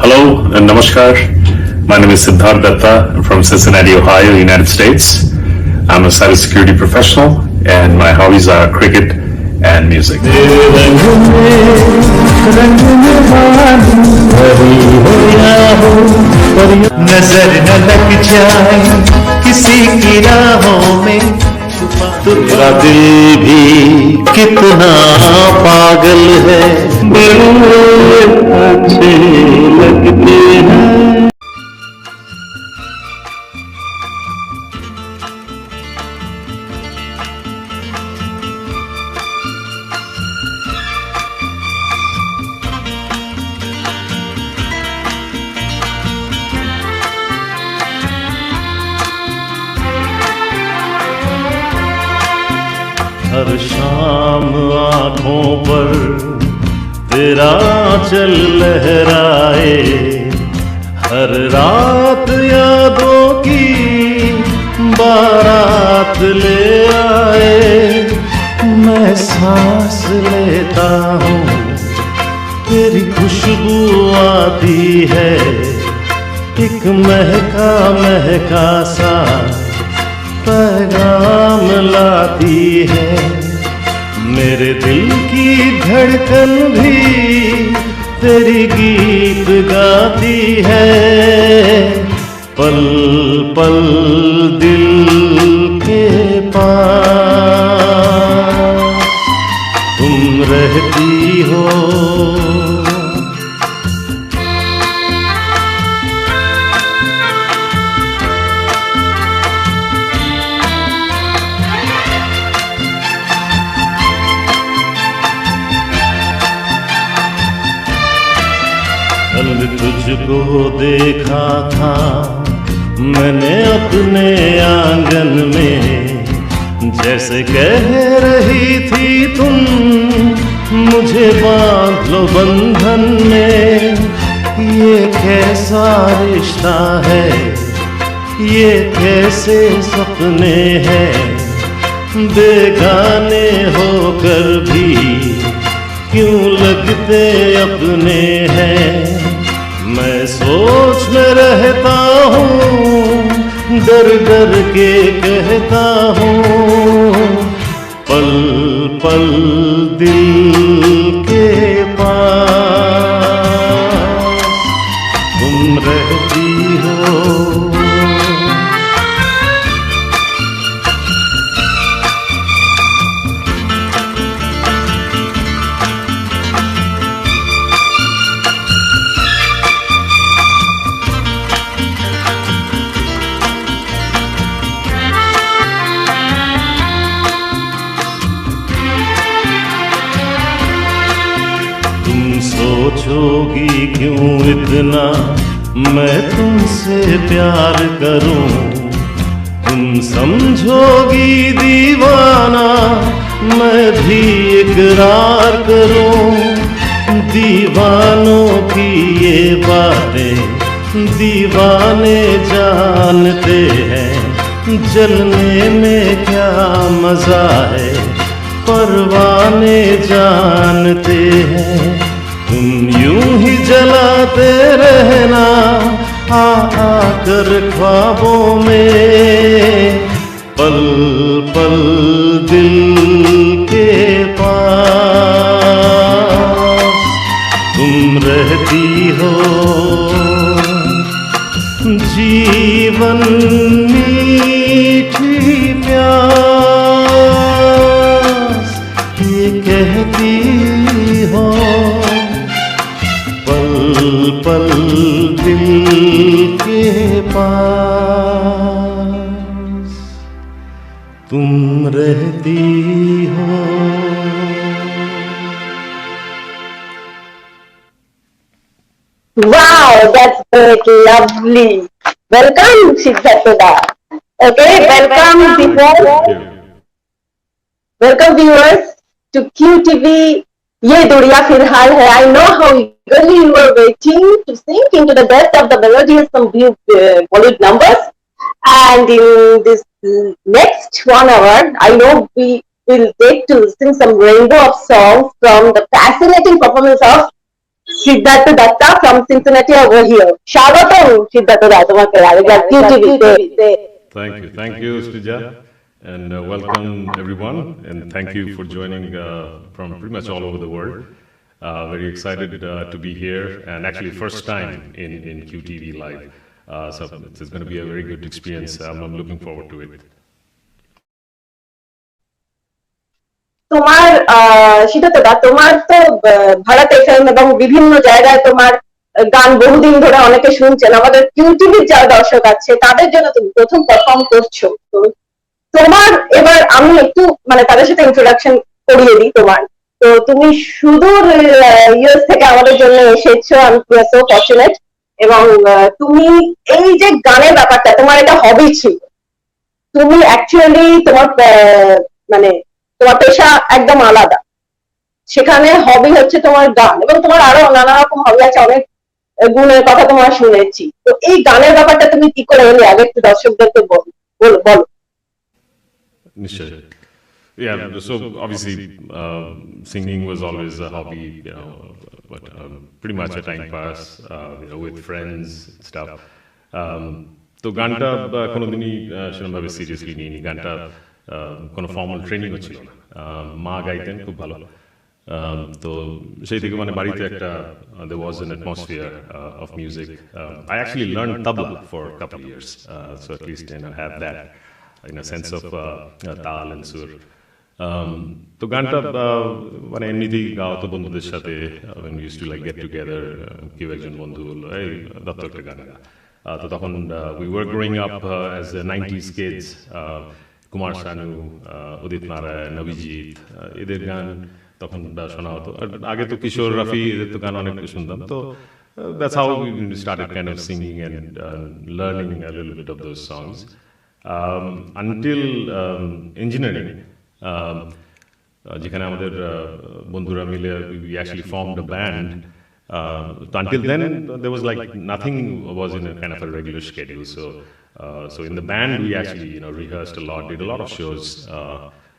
Hello and Namaskar. My name is Siddharth Datta. I'm from Cincinnati, Ohio, United States. I'm a cybersecurity professional and my hobbies are cricket and music. नजर न लग जाए किसी की राहों में, तेरा दिल भी कितना पागल है, बड़े अच्छे लगते हैं। हर शाम आँखों पर तेरा चल लहराए, हर रात यादों की बारात ले आए। मैं सांस लेता हूँ तेरी खुशबू आती है, एक महका महका सा पैगाम लाती है। मेरे दिल की धड़कन भी तेरी गीत गाती है, पल पल दिल के पास तुम रहती हो। कल तुझको देखा था मैंने अपने आंगन में, जैसे कह रही थी तुम मुझे बांध लो बंधन में। ये कैसा रिश्ता है, ये कैसे सपने हैं, बेगाने होकर भी क्यों लगते अपने हैं। मैं सोच में रहता हूँ, डर डर के कहता हूँ, पल पल दिल के पास तुम रहती हो। सोचोगी क्यों इतना मैं तुमसे प्यार करूं, तुम समझोगी दीवाना मैं भी इकरार करूं। दीवानों की ये बातें दीवाने जानते हैं, जलने में क्या मजा है परवाने जानते हैं। तुम यूं ही जलाते रहना आकर ख्वाबों में, पल पल दिल के पास तुम रहती हो। जीवन मीठी प्यास ये कहती हो, पल पल दिल के पास तुम रहती हो। Wow, that's lovely. Welcome, Siddhartha. Okay, welcome viewers. Welcome viewers to QTV. Ye Duriya Firhal hai. I know how eagerly you are waiting to sink into the depth of the melodious Bollywood numbers. And in this next 1 hour, I know we will take to sing some rainbow of songs from the fascinating performance of Siddharth Datta from Cincinnati over here. স্বাগতম সিদ্ধার্থ দা তোমাকে আরেকবার QTV-তে। Thank you, Srija, and welcome everyone, and thank you for joining from pretty much all over the world. Very excited to be here, and actually first time in QTV Live. So it's going to be a very good experience. I'm looking forward to it. তোমার সিদ্ধার্থ দা তোমার তো Bharat FM এবং বিভিন্ন জায়গায় তোমার গান বহুদিন ধরে অনেকে শুনছেন, আমাদের QTV-র যারা দর্শক আছে তাদের জন্য তুমি প্রথম পারফর্ম করছো, তো তোমার এবার আমি একটু মানে তাদের সাথে ইন্ট্রোডাকশন করিয়ে দিই তোমার। তো তুমি সুদূর ইউএস থেকে আমাদের জন্য এসেছো, আমি সো ফরচুনেট। এবং তুমি এই যে গানের ব্যাপারটা তোমার এটা হবি ছিল, তুমি অ্যাকচুয়ালি তোমার মানে তোমার পেশা একদম আলাদা, সেখানে হবি হচ্ছে তোমার গান, এবং তোমার আরো নানা রকম হবি আছে, অনেক গুণের কথা তোমার শুনেছি। তো এই গানের ব্যাপারটা তুমি কি করে এলে আগে একটু দর্শকদেরকে বলো। Nishay. Yeah, so obviously singing was always a hobby, but pretty much a time pass, with friends and stuff. তো গানটা কোনোদিনই সেরকমভাবে সিরিয়াসলি নিইনি, গানটা কোনো ফর্মাল ট্রেনিংও ছিল না। মা গাইতেন খুব ভালো, তো সেই থেকে মানে বাড়িতে একটা there was an atmosphere of music. I actually learned tabla for a couple of years, so at least have that in a sense of তাল and সুর। তো গানটা মানে এমনিতেই গাওয়া তো বন্ধুদের সাথে, when we used to like get together, কেউ একজন বন্ধু বললো এই দত্ত একটা গান গা। তো তখন we were growing up as 90s kids, Kumar Sanu, Udit Narayan, Abhijit, এদের গান তখন শোনা হতো। আগে তো কিশোর রাফি, এদের তো গান অনেক শুনতাম। তো that's how we started kind of singing and learning a little bit of those songs until engineering, যেখানে আমাদের বন্ধুরা মিলে we actually formed a band. Until then there was like nothing was in a kind of a regular schedule, so in the band we actually rehearsed a lot, did a lot of shows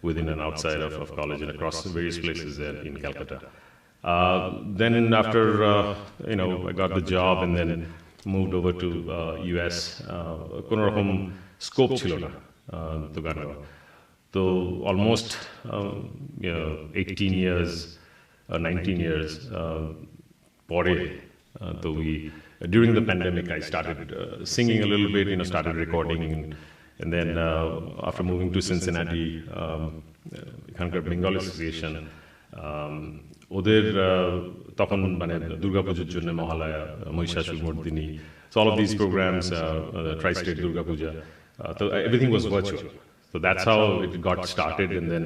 within and outside of college and across various places there in Calcutta. Then after I got the job and then moved over to US, কোনো রকম scope ছিল না তো গান গাওয়া। তো almost 18 years 19 years পরে তো during the pandemic I started singing a little bit, started recording, and then after moving to Cincinnati, এখানকার বেঙ্গল অ্যাসোসিয়েশন, ওদের তখন মানে দুর্গাপুজোর জন্য Mahalaya, Mahishasur Mardini, so all of these programs, tri-state Durga Puja, so everything was virtual. So that's how it got started, and then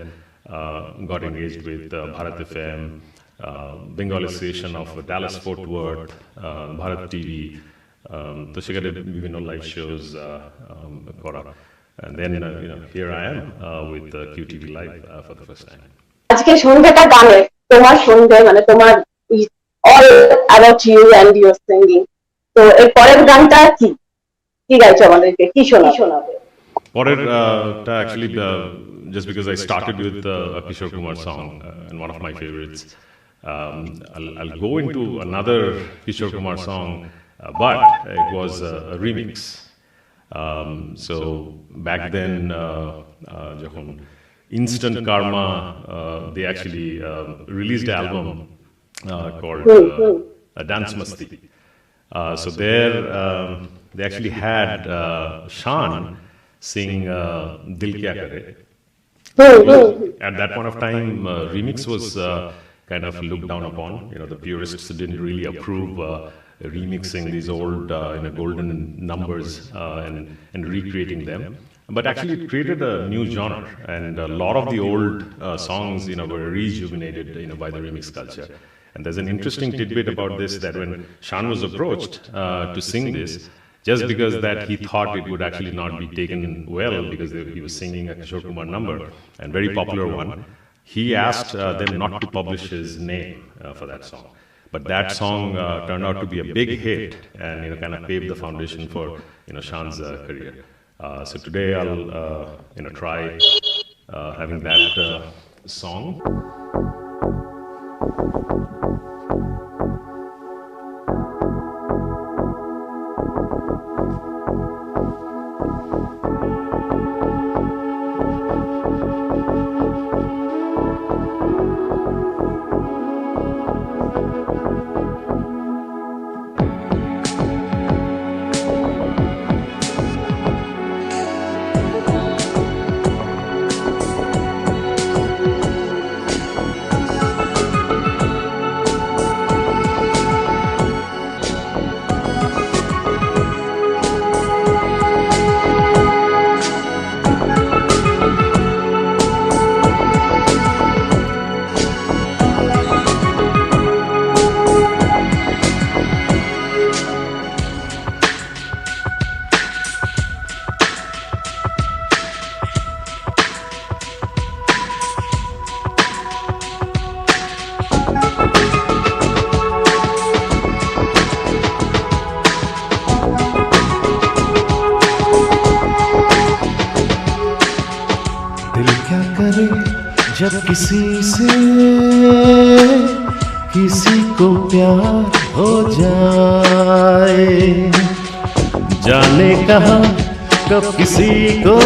got engaged with Bharat FM, Bengal Association of Dallas Fort Worth, Bharat TV, তো সেখানে বিভিন্ন live shows করা, and then here I am with QTV Live for the first time. আজকে সন্ধ্যাটা গানে তোমার সন্ধ্যে, মানে তোমার all about you and your singing. তো এর পরের গানটা কি গাইছো আমাদেরকে, কি শোনাবে? পরের actually just because I started with a Kishore Kumar song, and one of my favorites, I'll go into another Kishore Kumar song, but it was a remix. So back then, যখন Instant Karma, they actually released an album called Dance Masti. So there, they actually had Shan sing Dil Kya Kare. At that point of time, remix was kind of looked down upon. The purists didn't really approve remixing these old golden numbers and recreating them. But actually it created a new genre, and a lot of the old songs were rejuvenated by the remix culture. And there's an interesting tidbit about this, that when Shan was approached to sing this, just because that he thought it would actually not be taken well because he was singing a Kishore Kumar number, and very popular one, he asked them not to publish his name for that song. But that song turned out to be a big hit, and kind of paved the foundation for Shan's career. So today I'll try having that song. जब किसी से किसी को प्यार हो जाए, जाने कहाँ कब किसी को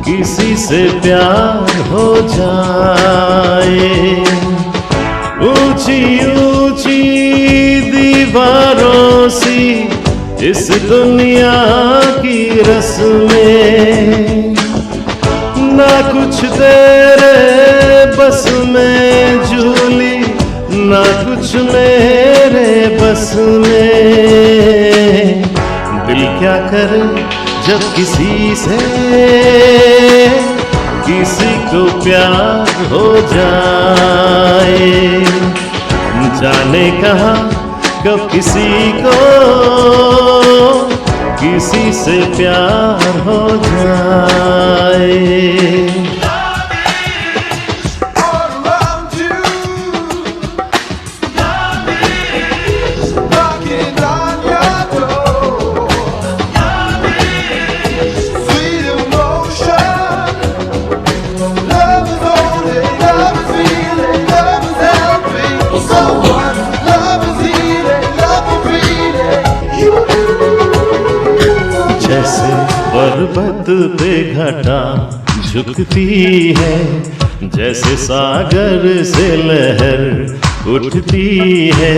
किसी से प्यार हो जाए। ऊंची ऊंची दीवारों सी इस दुनिया की रस्में, ना कुछ तेरे बस में झूली, ना कुछ मेरे बस में। दिल क्या करे जब किसी से किसी को प्यार हो जाए, जाने कहाँ कब किसी को किसी से प्यार हो जाए। जैसे पर्वत पे घटा झुकती है, जैसे सागर से लहर उठती है,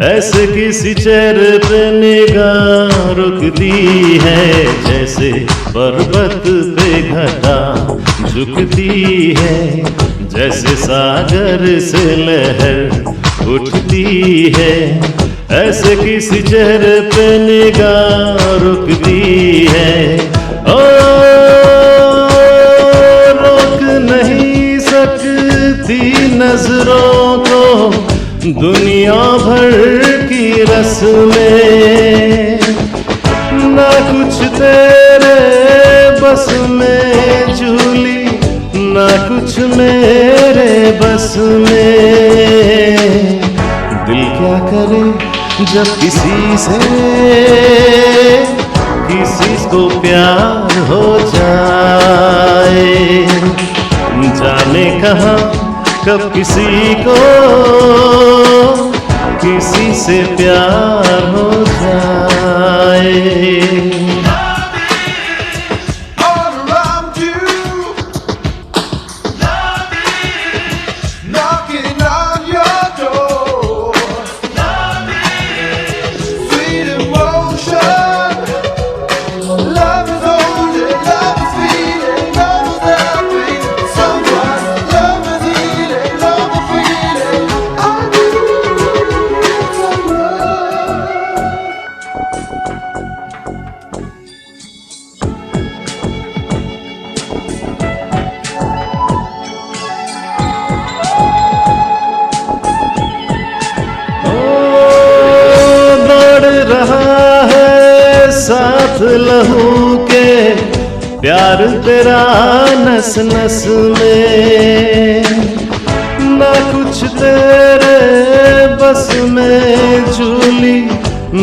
ऐसे किसी चेहरे पे निगाह रुकती है। जैसे पर्वत पे घटा झुकती है, जैसे सागर से लहर उठती है, ऐसे किसी चेहरे पे निगाह रुकती है। ओ रोक नहीं सकती नजरों को दुनिया भर की रस्में, ना कुछ तेरे बस में झूली, ना कुछ मेरे बस में। दिल क्या करे जब किसी से किसी को प्यार हो जाए, जाने कहाँ कब किसी को किसी से प्यार हो जाए। साथ लहू के प्यार तेरा नस नस में, ना कुछ तेरे बस में झूली,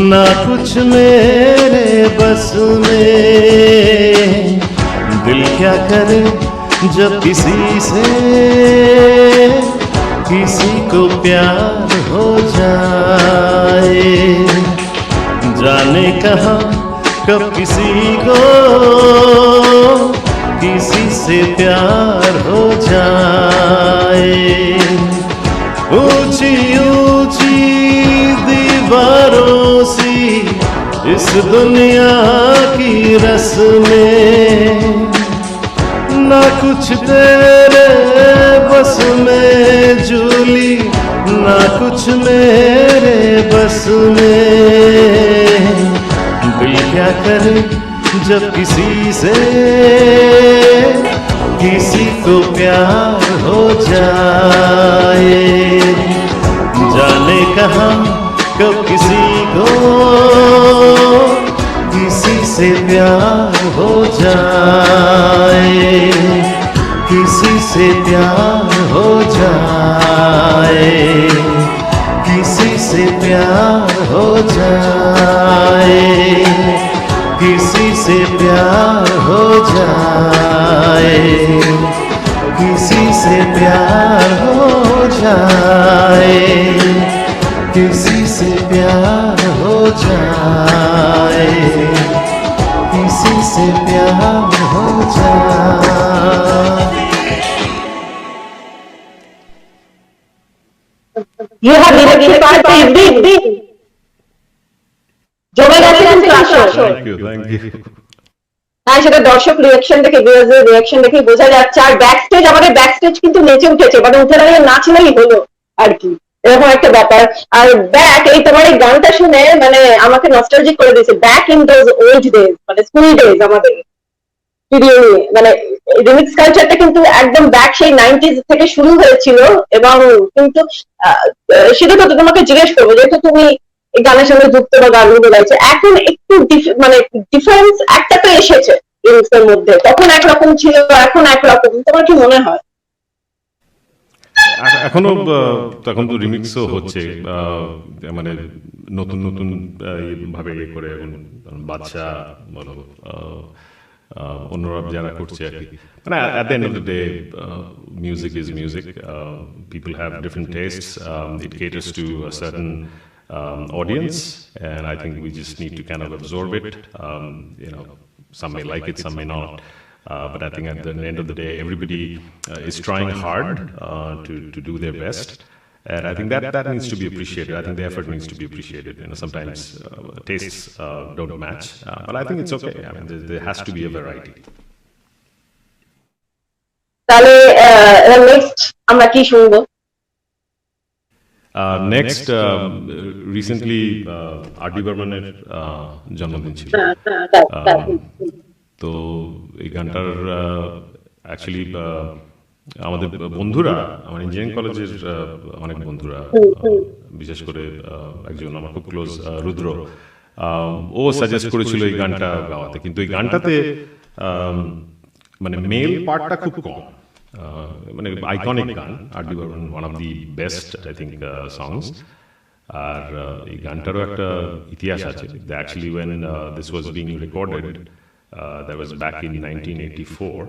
ना कुछ मेरे बस में। दिल क्या करे जब किसी से किसी को प्यार हो जाए, जाने कहाँ कब किसी को किसी से प्यार हो जाए। ऊंची ऊंची दीवारों सी इस दुनिया की रस्में, ना कुछ तेरे बस में झूली, ना कुछ मेरे बस में। दिल क्या करे जब किसी से किसी को प्यार हो जाए, जाने कहाँ कब किसी को किसी से प्यार हो जाए, किसी से प्यार हो जाए, किसी से प्यार हो जाए, किसी से प्यार हो जाए, किसी से प्यार हो जाए, किसी से प्यार हो जाए, किसी से प्यार हो जाए। You have directed part big. জমে গেছে কিন্তু আসো। Thank you, thank you. হ্যাঁ, সেটা দর্শক রিয়াকশন দেখে, ভিউয়ার্সদের রিয়াকশন দেখে বোঝা যাচ্ছে। আর ব্যাকস্টেজ, আমাদের ব্যাকস্টেজ কিন্তু নেচে উঠেছে, মানে উঠে দাঁড়িয়ে নাচলেই হলো আর কি, এরকম একটা ব্যাপার। আর ব্যাক, এই তোমার এই গানটা শুনে মানে আমাকে নস্টালজিক করে দিয়েছে, back in those old days, মানে স্কুল ডেজ আমাদের ভিডিও নিয়ে। মানে রিমিক্স কালচারটা কিন্তু একদম ব্যাক সেই 90s থেকে শুরু হয়েছিল। এবং কিন্তু সেটা তো তোমাকে জিজ্ঞেস করবো, যেহেতু তুমি এই গানের সঙ্গে যুক্ত বা গানগুলো গাইছে, এখন একটু মানে ডিফারেন্স একটা তো এসেছে রিমিক্স এর মধ্যে, তখন একরকম ছিল, এখন একরকম, তোমার কি মনে হয়? এখনো তখন তো রিমিক্সও হচ্ছে, মানে নতুন নতুন ভাবে ইয়ে করে, এখন বাদশা বলো, অন্যরা যারা করছে আর কি। মানে at the end of the day, music is music. People have different tastes. It caters to a certain audience, and I think we just need to kind of absorb it. You know, some may like it, some may not. But I think at the end of the day, everybody is trying hard to do their best. And I think that needs to be appreciated. I think the effort needs to be appreciated. You know, sometimes tastes don't match, but I think it's okay. I mean, there has to be a variety. তাহলে next আমরা কি শুনবো? Next, recently R.D. Burmaনের জন্মদিন ছিল। তো এই গানটার actually আমাদের বন্ধুরা, আমার ইঞ্জিনিয়ারিং কলেজের অনেক বন্ধুরা, বিশেষ করে একজন আমার খুব ক্লোজ রুদ্র, ও সাজেস্ট করেছিল এই গানটা গাওয়াতে। কিন্তু এই গানটাতে মানে মেল পার্টটা খুব কম, মানে আইকনিক গান, R.D. Burman, one of the best I think songs. আর এই গানটারও একটা ইতিহাস আছে। Actually when this was being recorded, that was back in 1984.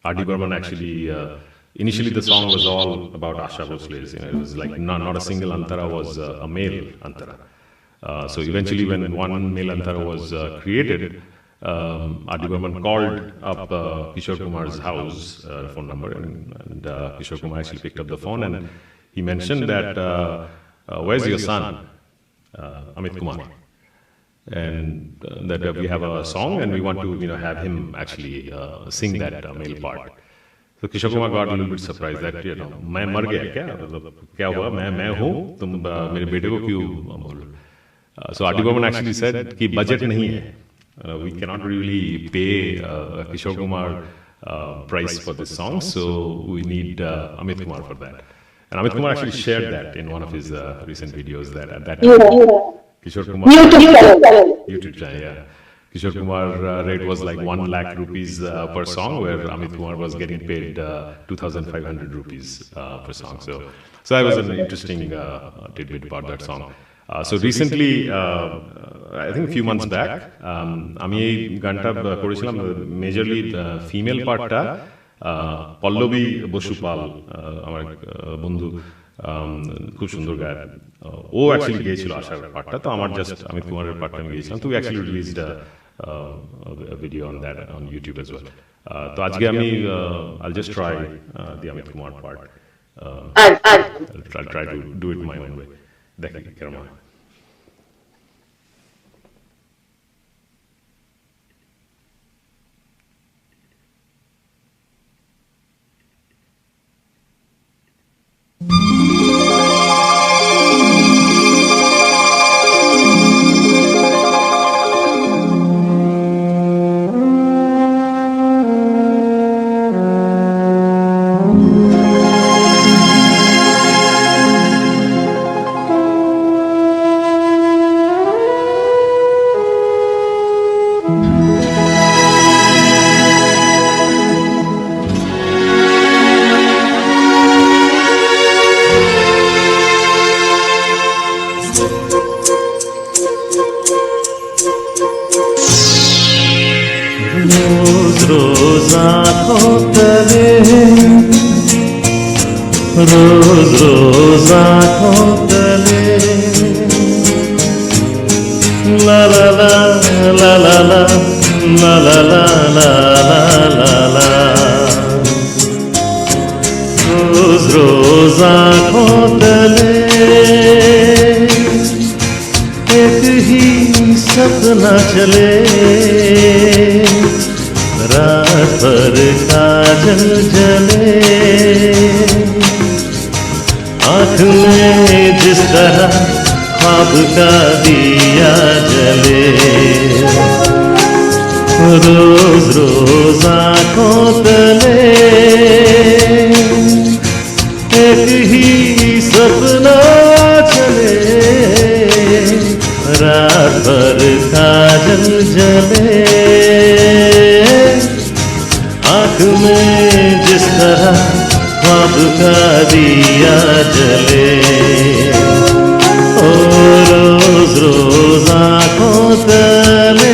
R.D. Burman actually, initially the song was all about Asha Bhosle's. You know, it was like not a single antara was a male antara. So eventually, when one male antara was created, R.D. Burman called up Kishore Kumar's house phone number, and Kishore Kumar actually picked up the phone, and he mentioned that, "Where's your son, Amit Kumar?" And that we have a song and we want to, you know, have him actually sing that male part. So Kishore Kumar got a little bit surprised that, you know, मैं मर गया क्या, मतलब क्या हुआ, मैं हूँ, तुम मेरे बेटे को क्यों बोल। So R.D. Burman actually said कि बजट नहीं है, we cannot really pay Kishore Kumar price for this song, so we need Amit Kumar for that. And Amit Kumar actually shared that in one of his recent videos that at that time. Kishore Kumar YouTube channel, yeah. Kishore Kumar rate was like 1 lakh rupees per song, where Amit Kumar was getting paid 2,500 rupees per song. So that was an interesting tidbit about that song. So recently, I think a few months back, আমি এই গানটা করেছিলাম majorly female পার্টটা পল্লবী বসুপাল, আমার বন্ধু, খুব সুন্দর গায়, ও অ্যাকচুয়ালি গিয়েছিল আশার পার্টটা, তো আমার জাস্ট অমিত কুমারের পার্টটা আমি গিয়েছিলাম। তো we actually released a video on that on YouTube as well. তো আজকে আমি I'll just try the Amit Kumar part. I'll try to do it my own way. দেখি কেমন হয়। रोज रोज आँखों तले ला ला ला ला ला ला ला ला ला ला ला ला रोज रोज आँखों तले एक ही सपना चले रात भर काजल जले आँख में जिस तरह ख्वाब का दिया जले रोज रोज आँखों तले एक ही सपना चले रात भर काजल जले आँख में जिस तरह ख्वाब का दिया जले ओ रोज रोज आँखों तले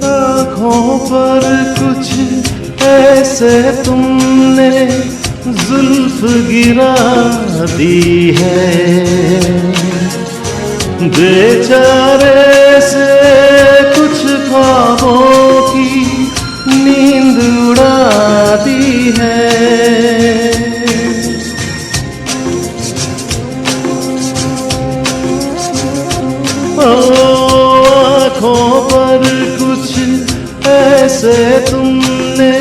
आँखों पर कुछ ऐसे तुमने जुल्फ गिरा दी है बेचारे से कुछ ख्वाबों की नींद उड़ा दी है आँखों पर कुछ ऐसे तुमने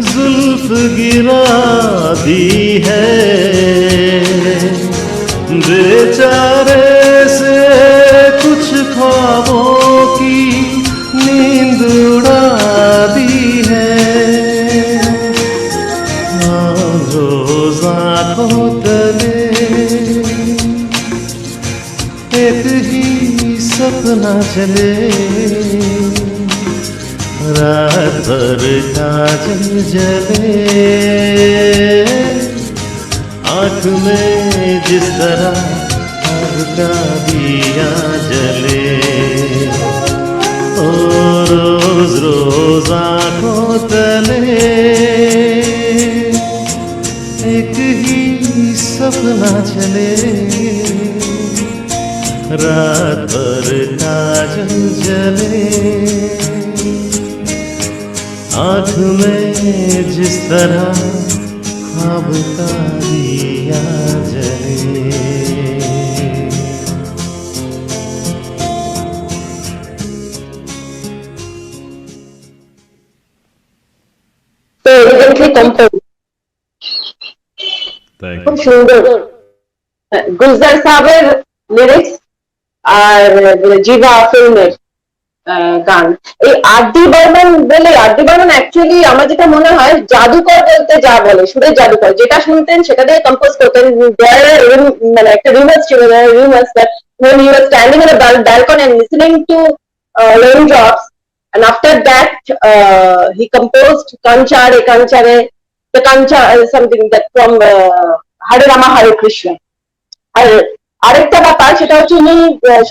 जुल्फ गिरा दी है बेचारे से कुछ ख्वाबों की नींद उड़ा दी है रोज आँखों तले एक ही सपना चले रात भर काजल जले आँख में जिस तरह ख्वाब का दिया जले ओ रोज रोज आँखों तले एक ही सपना चले रात भर काजल जले आँख में जिस तरह ख्वाब का दिया जले So evidently composed. Thank খুব you. সুন্দর গুলজার সাহেবের লিরিক্স আর জিভা ফিল্মের গান এই আরডি বর্মন বলে আরডি বর্মন অ্যাকচুয়ালি আমার যেটা মনে হয় জাদুকর বলতে যা বলে সুরের জাদুকর যেটা শুনতেন সেটা দিয়ে কম্পোজ করতেন মানে একটা রিমার্স ছিল রিমার্স that when he was standing in a balcony and listening to raindrops and after that he composed Kanchare Kanchare the Kancha something that from Hare Rama Hare Krishna আর আরেকটা ব্যাপার সেটা হচ্ছে উনি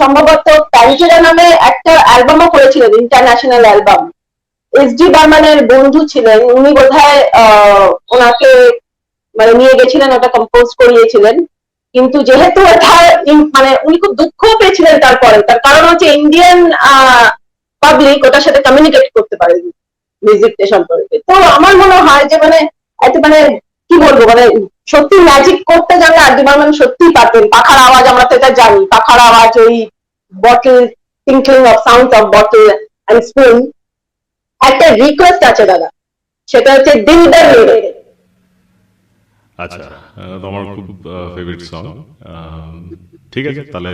সম্ভবত প্যাঞ্চেরা নামে একটা অ্যালবামও করেছিলেন ইন্টারন্যাশনাল অ্যালবাম এসডি বর্মনের বন্ধু ছিলেন উনি বোধহয় ওনাকে মানে নিয়ে গেছিলেন ওটা কম্পোজ করিয়েছিলেন কিন্তু যেহেতু এটা মানে উনি খুব দুঃখ পেয়েছিলেন তারপরে তার কারণ হচ্ছে ইন্ডিয়ান পাবলিক ওটার সাথে কমিউনিকেট করতে পারেনি মিউজিকটা সম্পর্কে তো আমার মনে হয় যে মানে একটা মানে কি বলবো মানে সত্যি ম্যাজিক করতে জানলে আরডি বর্মন সত্যি পারতেন পাখার আওয়াজ আমরা তো এটা জানি পাখার আওয়াজ ওই bottle tinkling of sound of bottle and spoon একটা রিকোয়েস্ট আছে দাদা সেটা হচ্ছে দিলদার মেরে আচ্ছা তোমার খুব ফেভারিট সং ঠিক আছে তাহলে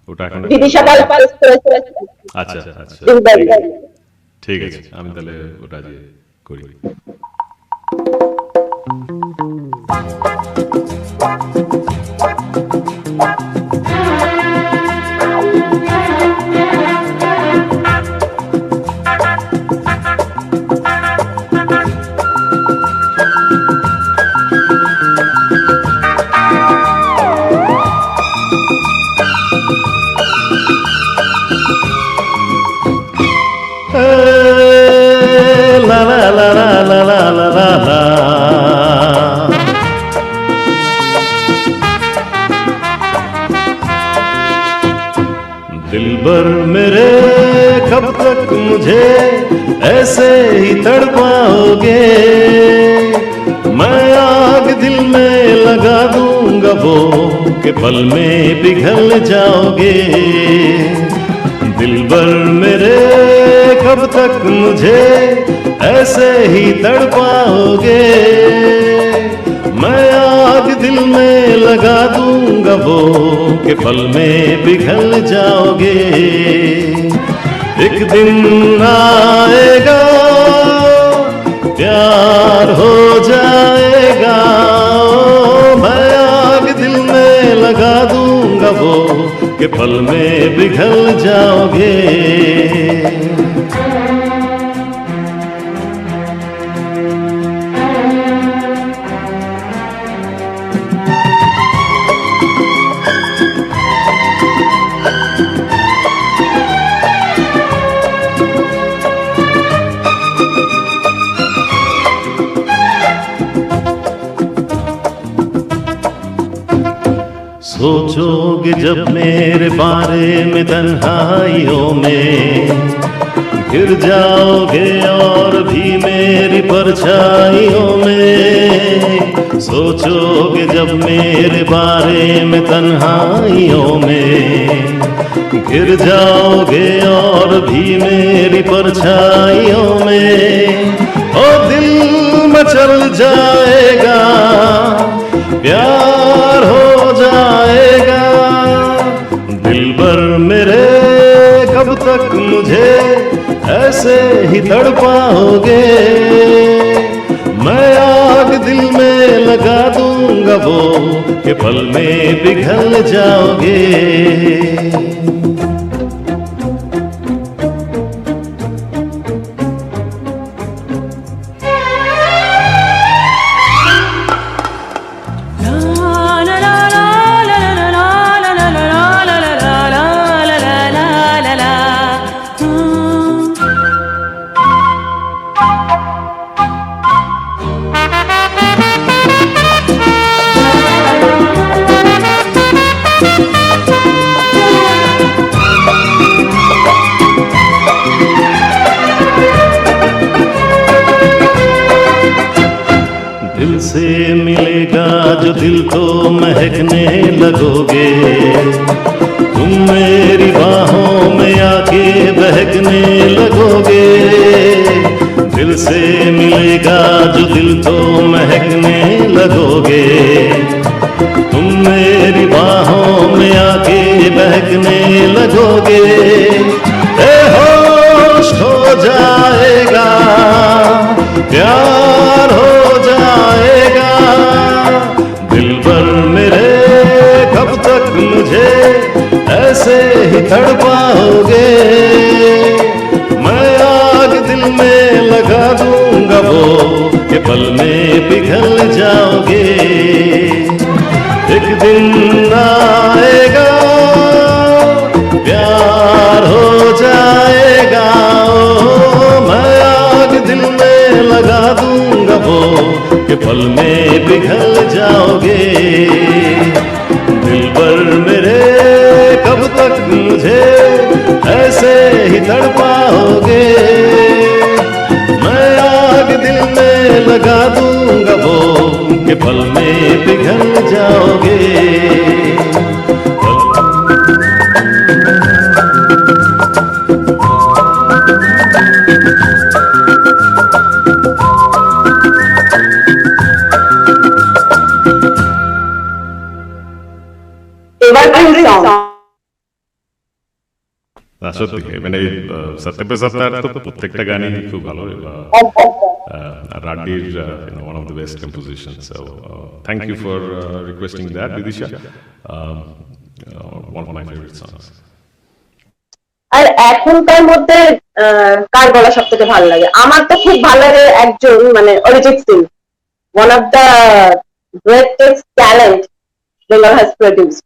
ওটা এখন বিদিশা পাল আচ্ছা আচ্ছা দিলদার ঠিক আছে আমি তাহলে ওটা দিয়ে করি दिलबर मेरे कब तक मुझे ऐसे ही तड़पाओगे, मैं आग दिल में लगा दूंगा वो कि पल में पिघल जाओगे। दिलबर मेरे कब तक मुझे ऐसे ही तड़पाओगे, मैं आग दिल में लगा दूंगा वो कि पल में पिघल जाओगे। एक दिन आएगा प्यार हो जाएगा, मैं आग दिल में लगा दूंगा वो कि पल में पिघल जाओगे। सोचोगे जब मेरे बारे में तन्हाइयों में, गिर जाओगे और भी मेरी परछाइयों में। सोचोगे जब मेरे बारे में तन्हाइयों में, गिर जाओगे और भी मेरी परछाइयों में। ओ दिल मचल जाएगा, प्यार हो जाएगा। दिलबर मेरे कब तक मुझे ऐसे ही तड़पाओगे, मैं आग दिल में लगा दूंगा वो कि पल में पिघल जाओगे। दिल से मिलेगा जो दिल को महकने लगोगे, तुम मेरी बाहों में आके बहकने लगोगे। दिल से मिलेगा जो दिल को महकने लगोगे, तुम मेरी बाहों में आके बहकने लगोगे। बेहोश हो जाएगा, प्यार हो जाएगा। दिलबर मेरे कब तक मुझे ऐसे ही तड़पाओगे, मैं आग दिल में लगा दूंगा वो कि पल में पिघल जाओगे। एक दिन आएगा प्यार हो जाएगा, ओ मैं आग दिल में लगा दूंगा वो कि पल में पिघल जाओगे। दिलबर मेरे कब तक मुझे ऐसे ही तड़पाओगे, मैं आग दिल में लगा दूंगा वो कि पल में पिघल जाओगे। সত্যি মানে সত্যি পে সত্যার তো প্রত্যেকটা গানই খুব ভালো। Raddir, one of the best compositions. So thank you for requesting that, Vidisha. One of my favorite songs. আর এখনকার মধ্যে কার গলা সব থেকে ভালো লাগে? আমার তো খুব ভালো লাগে একজন, মানে Arijit Singh, one of the greatest talent Bengal has produced.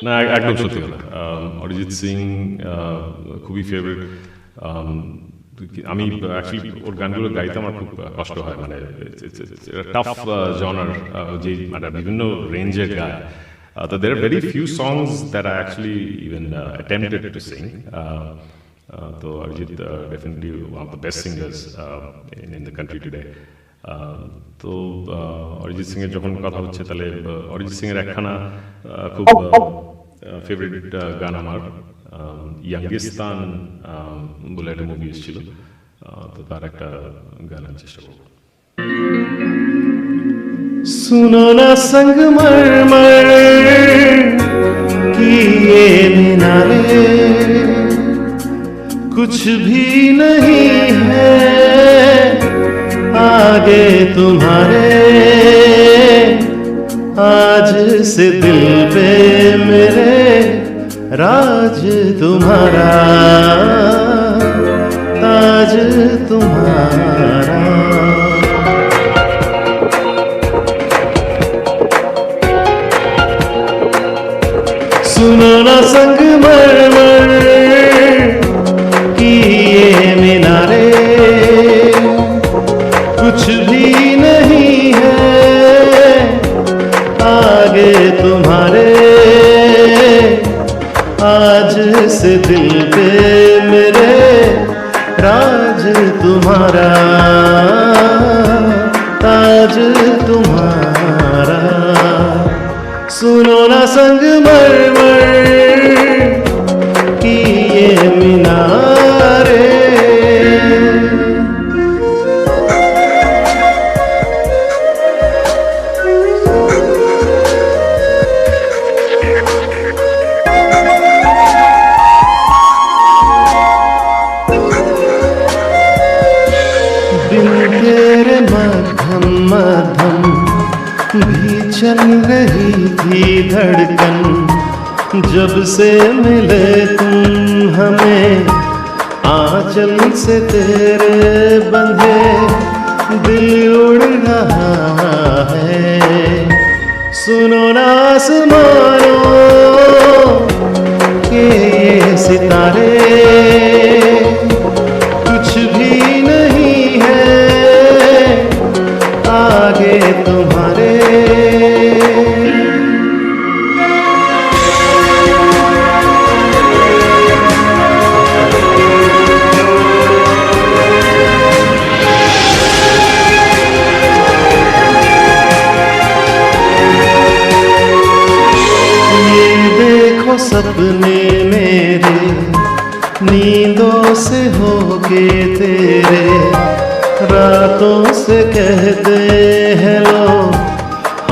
না একদম সত্যি কথা, অরিজিৎ সিং খুবই ফেভারিট। আমি অ্যাকচুয়ালি ওর গানগুলো গাইতে আমার খুব কষ্ট হয়, মানে টাফ জনার, যে মানে বিভিন্ন রেঞ্জের গায়। So there are very few songs that I actually even attempted to sing. So Arijit definitely one of the best singers in the country today. তো অরিজিৎ সিং এর যখন কথা হচ্ছে তাহলে অরিজিৎ সিং এর একখানা খুব ফেভারিট গান আমার ইয়াঙ্গিস্তান বলে একটা মুভি এসেছিল, তো তার একটা গান আমি চেষ্টা করব। सुनो ना संगमरमर की ये मीनारे कुछ भी नहीं है आगे तुम्हारे, आज से दिल पे मेरे राज तुम्हारा, ताज तुम्हारा। सुनो ना संगमरमर की ये मीनारे कुछ भी नहीं है आगे तुम्हारे, आज से दिल पे मेरे राज तुम्हारा, ताज तुम्हारा। सुनो ना संगमरमर की ये मीनारे। बिन तेरे मध्यम मध्यम भी चल रही थी धड़कन, जब से मिले तुम हमें आंचल से तेरे बंधे दिल उड़ रहा है। सुनो ना आसमानों के ये सितारे कुछ भी नहीं है आगे तुम्हारे, ये देखो सपने मेरे नींदों से होके तेरे, रातों से कहते हैं लोग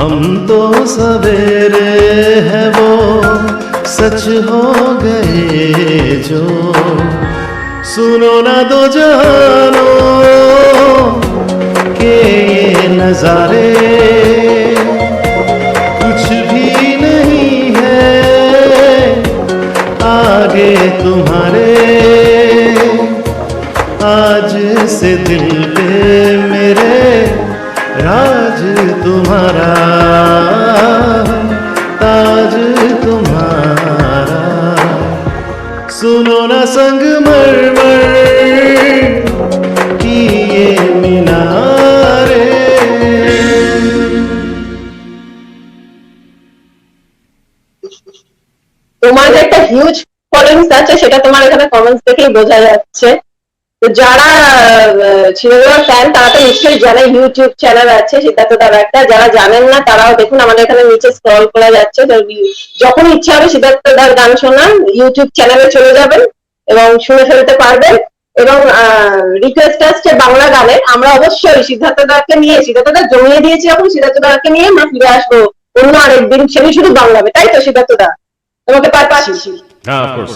हम तो सवेरे हैं वो सच हो गए जो। सुनो ना दो जहानों के ये नजारे कुछ भी नहीं है आगे तुम्हारे, आज से दिल पे मेरे राज तुम्हारा, ताज तुम्हारा। सुनो ना संगमरमर की ये मीनारे। তোমার যে একটা হিউজ ফলোইংস আছে সেটা তোমার এখানে কমেন্টস দেখেই বোঝা যাচ্ছে। তো যারা সিনেমার ফ্যান তারা তো নিশ্চয়ই জানে ইউটিউব চ্যানেল আছে সিদ্ধার্থ দার একটা, যারা জানেন না তারাও দেখুন আমাদের এখানে নিচে স্ক্রল করা যাচ্ছে, যখন ইচ্ছা হবে সিদ্ধার্থ দার গান শোনার ইউটিউব চ্যানেলে চলে যাবেন এবং শুনে ফেলতে পারবেন। এবং রিকোয়েস্ট আসছে বাংলা গানে, আমরা অবশ্যই সিদ্ধার্থ দাকে নিয়ে, সিদ্ধার্থ দা জমিয়ে দিয়েছি যখন সিদ্ধার্থ দাকে নিয়ে আমরা ফিরে আসবো অন্য আরেকদিন, সেটি শুধু বাংলা হবে, তাই তো সিদ্ধার্থ দা? তোমাকে পাচ্ছি। হ্যাঁ, অফকোর্স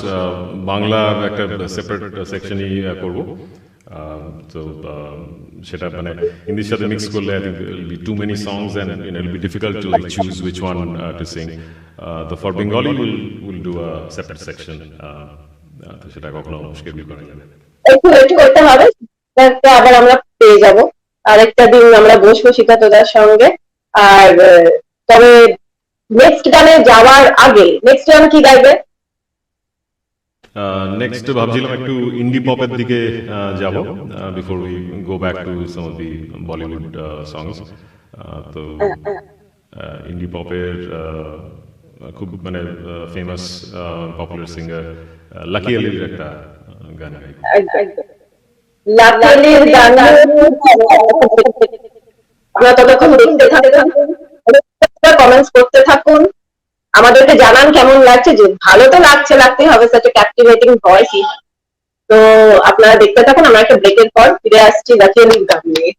বাংলার একটা সেপারেট সেকশনই করব। তো সেটা মানে হিন্দির সাথে মিক্স করলে I think will be too many songs and it will be difficult to like choose which one to sing. তো for Bengali will do a separate section, তো সেটা কখনো শিডিউল করা যাবে। একটু ওয়েট করতে হবে, আবার আমরা পেয়ে যাব, আরেকটা দিন আমরা বসবো সিদ্ধার্থ দার সঙ্গে। আর তবে নেক্সট গানে যাওয়ার আগে নেক্সট গান কি গাইবে? নেক্সট ভাবছিলাম একটু ইন্ডি পপের দিকে যাব before we go back to some of the Bollywood songs. তো ইন্ডি পপের খুব মানে ফেমাস পপুলার সিঙ্গার লাকি আলির একটা গান গাই। লাকিলির গান আপনারা ততক্ষণ দেখতে থাকুন, কমেন্টস করতে থাকুন, আমাদেরকে জানান কেমন লাগছে। যে ভালো তো লাগতেই হবে, সাচ এ ক্যাপটিভেটিং ভয়েস। তো আপনারা দেখতে থাকুন, আমরা একটা ব্রেকের পর ফিরে আসছি লাকিলির গান নিয়ে।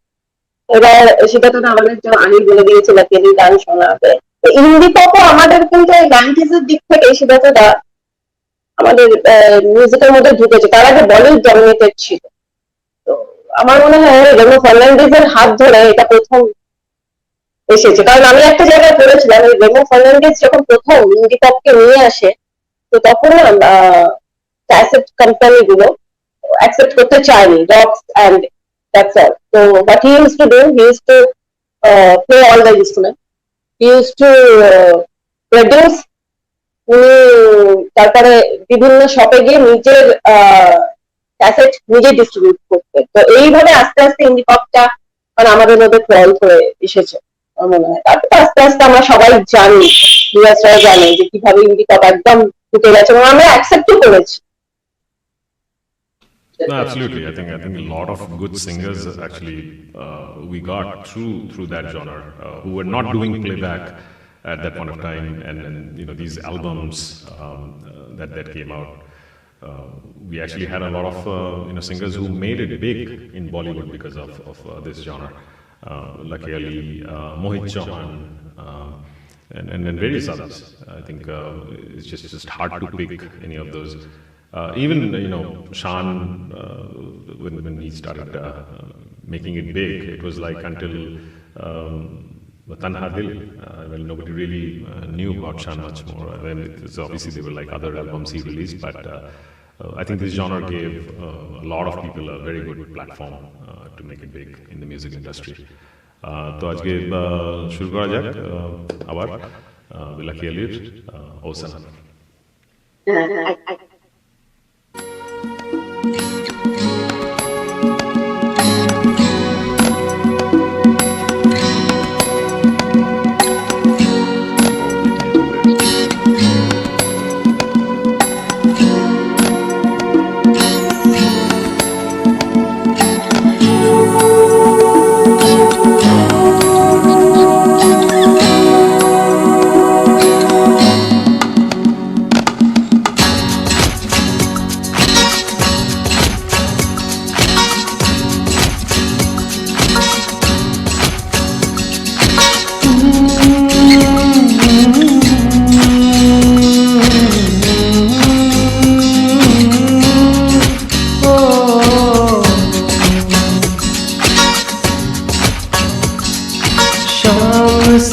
এবার সেটা তো আমাদের আনিল বলে দিয়েছে লাকিলির গান শোনাবে। ইন্ডি পপও আমাদের কিন্তু ল্যাঙ্গুয়েজের দিক থেকে সেটা তো আমাদের মিউজিকের মধ্যে ঢুকেছে, তার আগে বলিউড ডমিনেটেড ছিল। তো আমার মনে হয় রেমো ফার্নান্ডিজের হাত ধরে এটা প্রথম এসেছে, কারণ আমি একটা জায়গায় পড়েছিলাম রেমো ফার্নান্ডিজ যখন প্রথম ইন্ডি পপকে নিয়ে আসে, তো তখন ক্যাসেট কোম্পানি গুলো অ্যাকসেপ্ট করতে চায়নি, রক্স অ্যান্ড দ্যাটস অল। তো what he used to do, he used to play all the instrument, he used to produce. উনি তারপরে বিভিন্ন শপে গিয়ে নিজের ক্যাসেট নিজে ডিস্ট্রিবিউট করতেন। তো এইভাবে আস্তে আস্তে ইন্ডি পপটা আমাদের মধ্যে ক্রল করে এসেছে মনে হয়। তারপরে আস্তে আস্তে আমরা সবাই জানি, ভিউয়ার্সরা জানে যে কিভাবে ইন্ডি পপ একদম ঢুকে গেছে এবং আমরা অ্যাকসেপ্টও করেছি। No, absolutely. I think a lot of good singers actually we got through that genre who were not doing playback at that point of time, and you know, these albums that came out. We actually had a lot of you know, singers who made it big in Bollywood because of this genre. Lucky Ali, Mohit Chauhan, and various others. I think it's just hard to pick any of those. Even you know, Shan, when he started making it big, it was like until Tanha Dil, well, nobody really knew about Shan much more. I mean, it's obviously there were like other albums he released, but I think this genre gave a lot of people a very good platform to make it big in the music industry. তো আজকে শুরু করা যাক আবার lucky আলির ওসানা।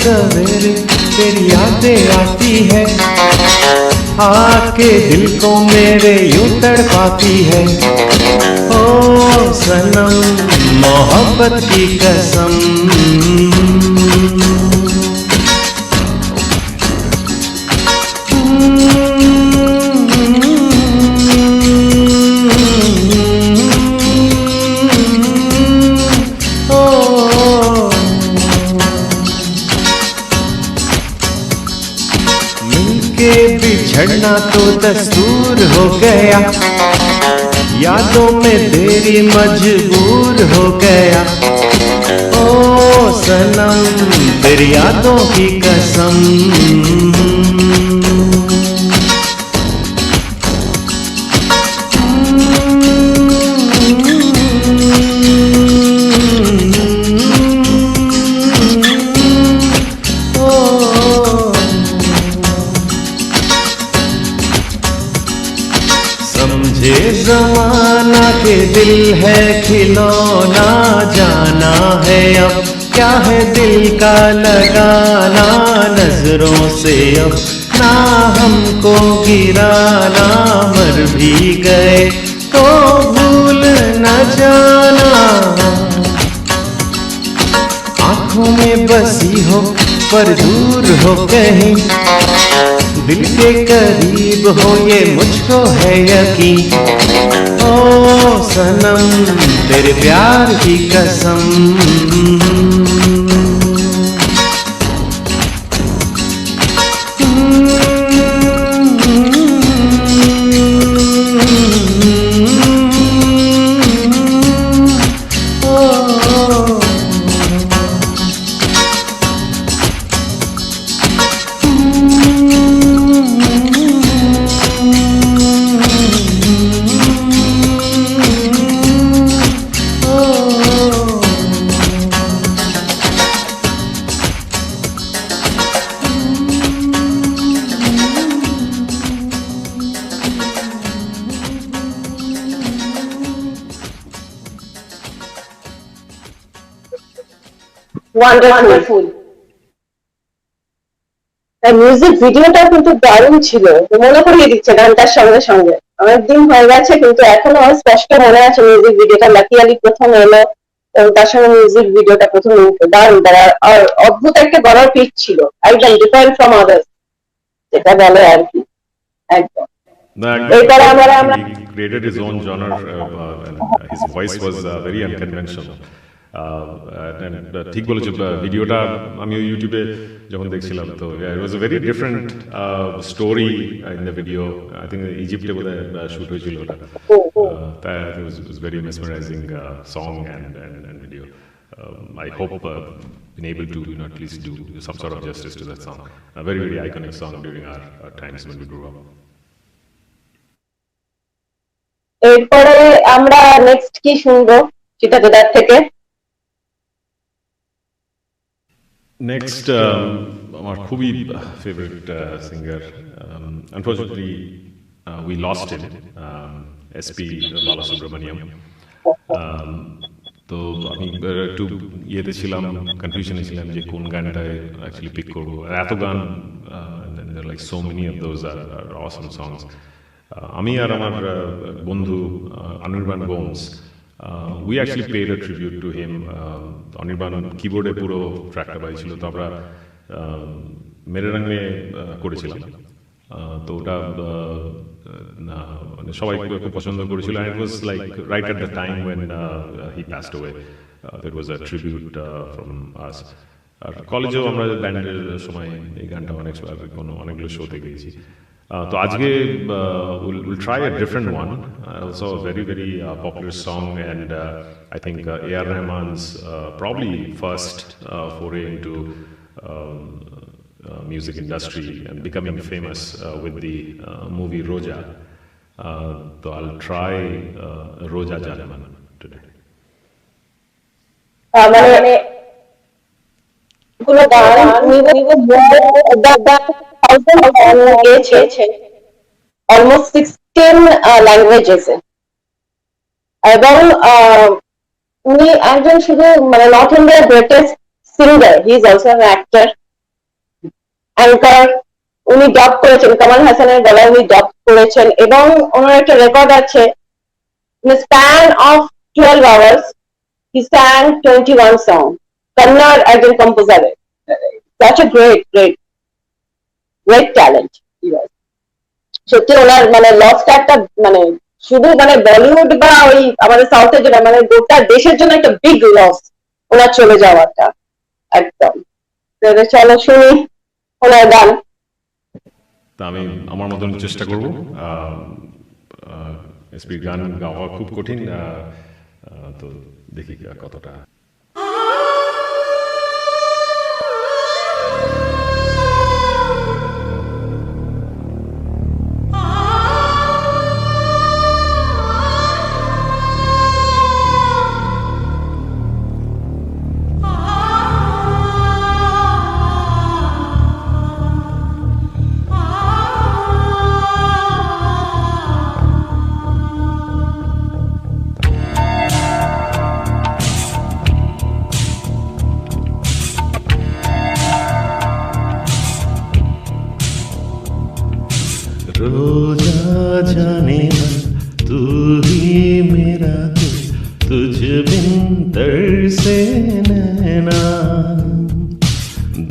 सवेरे तेरी यादें आती है, आके दिल को मेरे यूं तड़पाती है। ओ सनम मोहब्बत की कसम, बिछड़ना तो दस्तूर हो गया, यादों में तेरी मजबूर हो गया। ओ सनम तेरी यादों की कसम, जमाना के दिल है खिलौना, जाना है अब क्या है दिल का लगाना। नजरों से अब ना हमको गिराना, मर भी गए तो भूल न जाना। आंखों में बसी हो पर दूर हो कहीं, दिल के करीब हो ये मुझको है यकीन। ओ सनम तेरे प्यार की कसम, ওয়ান্ডারফুল। মিউজিক ভিডিওটা কিন্তু দারুণ ছিল, মনে করিয়ে দিচ্ছে গানটার সঙ্গে সঙ্গে। অনেকদিন হয়ে গেছে কিন্তু এখনো স্পষ্ট মনে আছে মিউজিক ভিডিওটা। লাকি আলি প্রথম এলো এবং তার সঙ্গে মিউজিক ভিডিওটা প্রথম দারুণ, আর অদ্ভুত একটা গলার পিচ ছিল, একদম ডিফারেন্ট ফ্রম আদার্স, যেটা বলে আর কি, একদম। He created his own genre. His voice was very unconventional. ঠিক বলেছো, ভিডিওটা আমি ইউটিউবে যখন দেখছিলাম তো it was a very different story in the video. I think ইজিপ্টে বোধহয় শুট হয়েছিল ওটা। It was very mesmerizing song and video. I hope been able to at least do some sort of justice to that song. A very very iconic song during our times when we grew up. এরপরে আমরা next কি শুনবো চিতাদার থেকে? Next, our খুবই favorite singer. Unfortunately, we lost him, SP Balasubramaniam. তো আমি একটু ইয়েতে ছিলাম, কনফিউশনে ছিলাম যে কোন গানটায় অ্যাকচুয়ালি পিক করবো। এত গান, like so many of those are awesome songs. আমি আর আমার বন্ধু Anirban Gomes, we actually paid a tribute to him. Anirban কিবোর্ডে পুরো ট্র্যাকটা বাজিয়েছিল, তো আমরা মেরে রঙে করেছিলাম। তো ওটা সবাই খুব পছন্দ করেছিল, and it was like right at the time when he passed away. There was a tribute from us. আর কলেজেও আমরা ব্যান্ডের সময় এই গানটা অনেকগুলো শোতে গেছি। তো আজকে we'll try a different one, also a very very popular song, and I think A.R. Rahman's probably first foray into music industry and becoming famous with the movie Roja. So I'll try Roja Janeman today. মানে কোনো গান গেয়েছে almost 16 ল্যাঙ্গুয়েজেসে, এবং উনি একজন শুধু মানে north ইন্ডিয়ার greatest singer, he is also an actor, anchor. উনি ডাব করেছেন, কামাল হাসানের গলায় উনি ডাব করেছেন, এবং ওনার একটা রেকর্ড আছে, in a span of 12 hours he sang 21 songs. Kannada একজন composer, such a great talent. সত্যি ওনার মানে লসটা একটা মানে শুধু মানে বলিউড বা ওই আমাদের সাউথের জন্য মানে গোটা দেশের জন্য একটা বিগ লস ওনার চলে যাওয়াটা, একদম। চলো শুনি ওনার গান। তা আমি আমার মতন চেষ্টা করবো। এসপির গান গাওয়া খুব কঠিন, তো দেখি কতটা। रोजा जाने मन तू ही मेरा दिल, तुझ बिन तरसे नैना,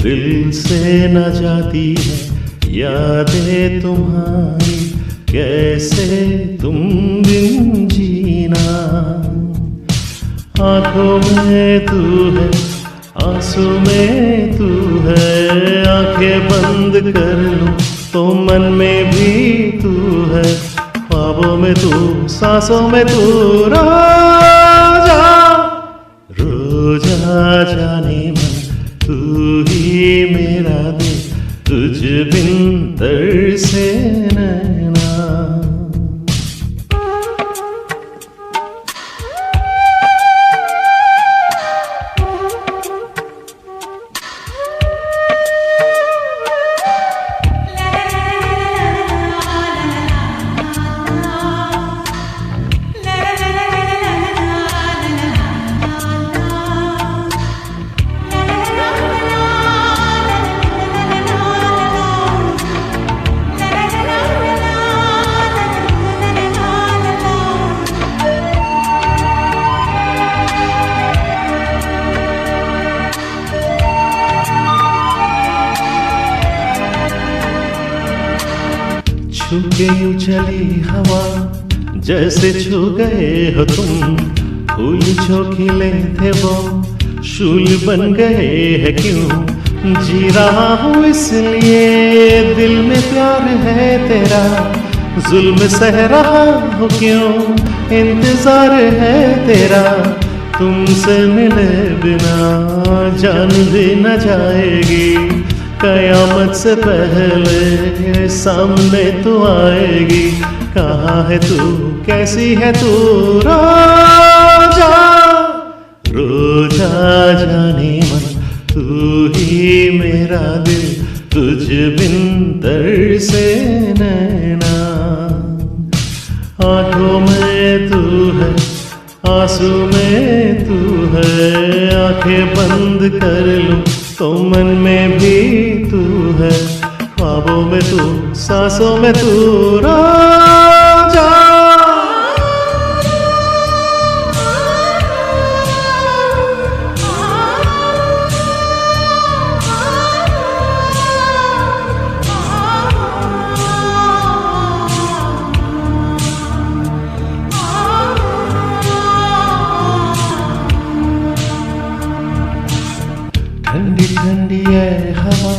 दिल से न जाती है यादें तुम्हारी, कैसे तुम बिन जीना। आंखों में तू है, आंसू में तू है, आंखें बंद कर लूं तो मन में भी तू है, ख्वाबों में तू, सांसों में तू, रोजा रोजा जाने मन तू ही मेरा दिल, तुझ बिन तरसे नैना। छू के यूं चली हवा जैसे छू गए हो तुम, फूल जो खिले थे वो शूल बन गए है क्यों, जी रहा हूँ इसलिए दिल में प्यार है तेरा, जुल्म सह रहा हूँ क्यों इंतजार है तेरा, तुमसे मिले बिना जान भी न जाएगी, कयामत से पहले सामने तू आएगी, कहाँ है तू कैसी है तू, रोजा रोजा जाने मन तू ही मेरा दिल, तुझ बिन तरसे नैना, आंखों में तू है आंसू में तू है, आंखें बंद कर लूं तो मन में भी तू है, ख्वाबों में तू सांसों में तू, रोजा ठंडी ठंडी है हवा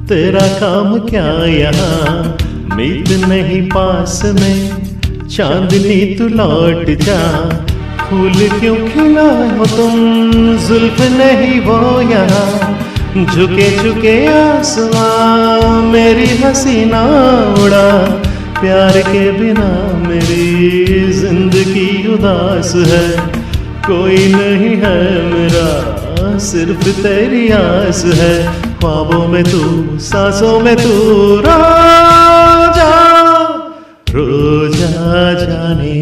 तेरा काम क्या यहाँ, मीत नहीं पास में चांदनी तू लौट जा, फूल क्यों खिलाए हो तुम जुल्फ नहीं वो यहाँ, झुके झुके आसमां मेरी हसीना उड़ा, प्यार के बिना मेरी जिंदगी उदास है, कोई नहीं है मेरा सिर्फ तेरी आस है, ख्वाबों में तू सांसों में तू, रोजा रोजा जाने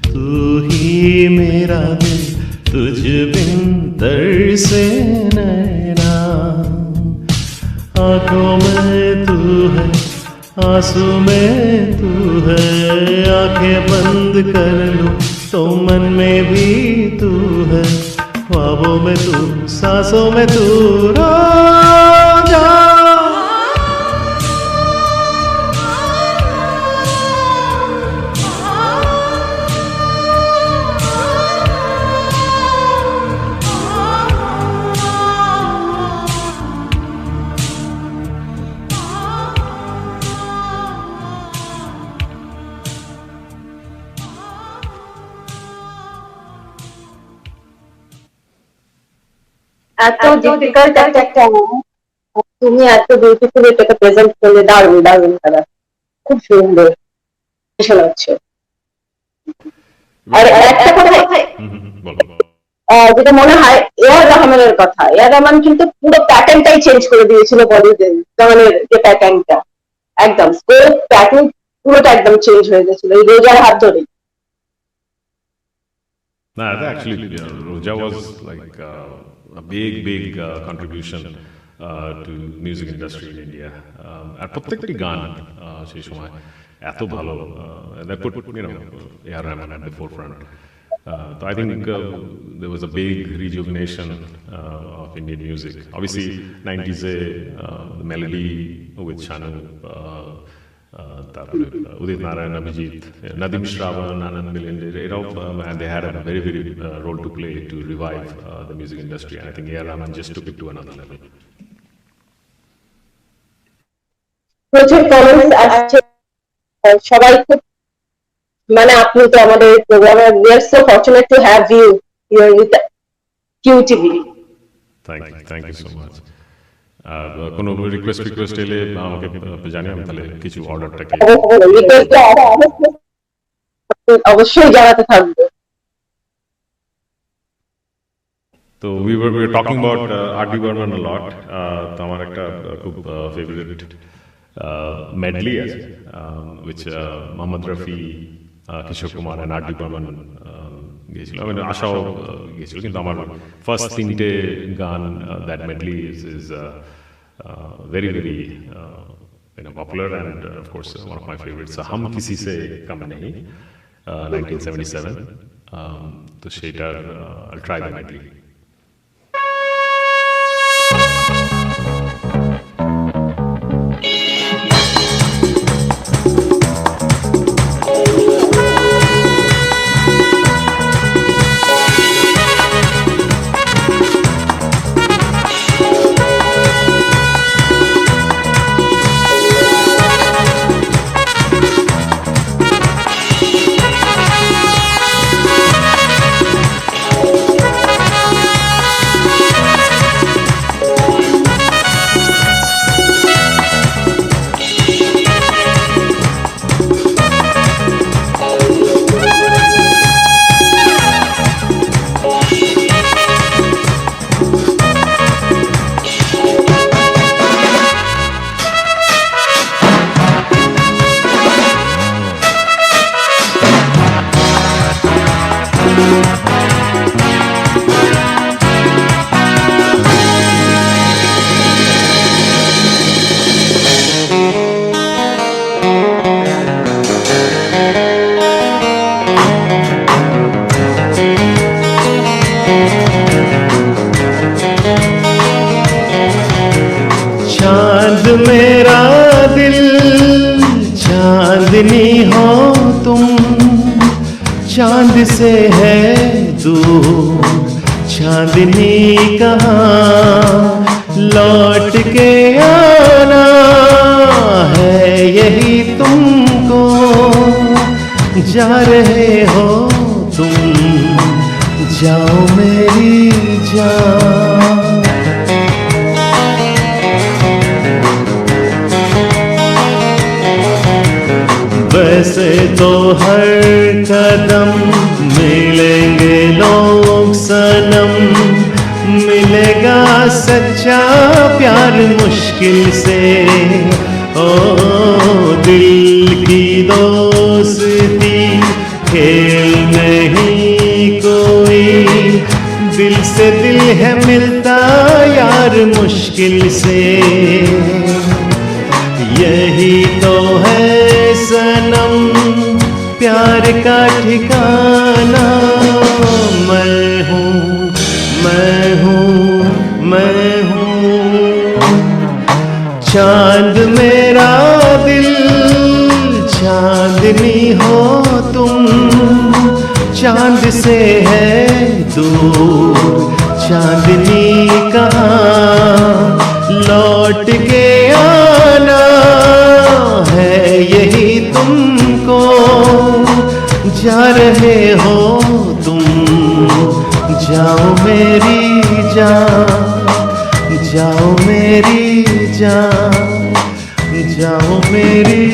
तू ही मेरा दिल, तुझ बिन तरसे नैना, आंखों में तू है आंसू में तू है, आंखें बंद कर लूं तो मन में भी तू है, ख्वाबों में तू सांसों में तू, रोजा এত ডিফিকাল্ট একটা তুমি এত বিউটিফুল এটাকে প্রেজেন্ট করলে, দারুণ দারুণ দাদা, খুব সুন্দর শোনাচ্ছ। আর একটা কথা যেটা মনে হয় এআর রহমানের কথা, এআর রহমান কিন্তু পুরো প্যাটার্নটাই চেঞ্জ করে দিয়েছিল বলিউডে, গানের যে প্যাটার্নটা একদম স্কোপ প্যাটার্ন পুরোটা একদম চেঞ্জ হয়ে গেছিল এই রোজার হাত ধরে। No, actually, Roja was like a big contribution to music industry in India. আর প্রত্যেকটি গান সেই সময় এত ভালো, that put A.R. Rahman at the forefront. So I think there was a big rejuvenation of Indian music. Obviously, 90s the melody with Shanu, Udit Narayan, Abhijit, Nadim Shravan, Anand Milinde, and they had a very role to play to revive the music industry. And I think A.R. Rahman just took it to another level. প্রচুর comments আসছে, সবাই খুব মানে আপনি তো আমাদের প্রোগ্রামে, we are so fortunate to have you here with QTV. Thank you so much. কোনো রিকোয়েস্ট এলে আমাকে জানিয়ে আমি তাহলে কিছু অর্ডারটাকে অবশ্যই জানাতে থাকবো। তো we were talking about R.D. Burman a lot. তো আমার একটা খুব ফেভারিট medley আছে, which Mohammad Rafi, Kishore Kumar and R.D. Burman গিয়েছিল, আমি আশাও গিয়েছিল, কিন্তু আমার ফার্স্ট তিনটে গান that medley is very popular and of course one of my favorites. So Hum Kisi Se Kam Nahi, 1977. তো সেটার I'll try the medley. मेरा दिल चांदनी हो तुम, चांद से है दूर चांदनी कहाँ, लौट के आना है यही तुमको, जा रहे हो तुम, जाओ मेरी जान। वैसे तो हर कदम मिलेंगे लोग सनम, मिलेगा सच्चा प्यार मुश्किल से, ओ दिल की दोस्ती खेल नहीं कोई, दिल से दिल है मिलता यार मुश्किल से, यही तो है सनम प्यार का ठिकाना। मैं हूँ मैं हूँ मैं हूँ चांद मेरा दिल, चांदनी हो तुम, चांद से है दूर चांदनी कहाँ, लौट के आना है यही तुमको, जा रहे हो तुम, जाओ मेरी जान, जाओ मेरी जान, जाओ मेरी।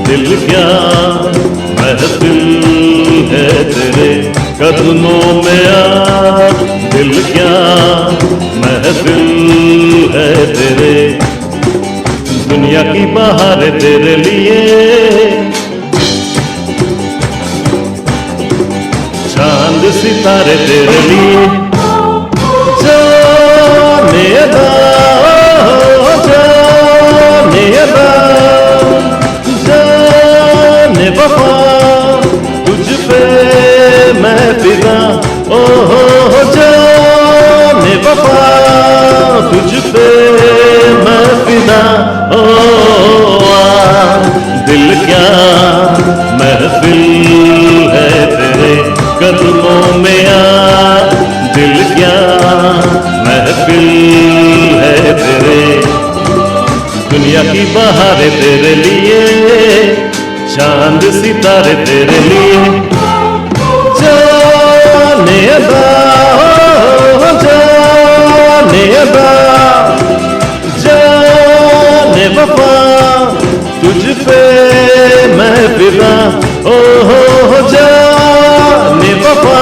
दिल क्या महफिल है तेरे कदमों में आ, दिल क्या महफिल है तेरे, दुनिया की बहार तेरे लिए, चांद सितारे तेरे लिए, जाने दा जाने दा जाने वफा, तुझ पे मैं फिदा, ओ हो जाने वफा, तुझ पे मैं फिदा, ओ दिल क्या महफिल है तेरे कदमों में आ, दिल क्या महफिल है तेरे, दुनिया की बहारें तेरे लिए, चांद सितारे तेरे लिए, जाने अदा जाने अदा जाने वफा, तुझ पे मैं फिदा, ओ हो जाने वफा,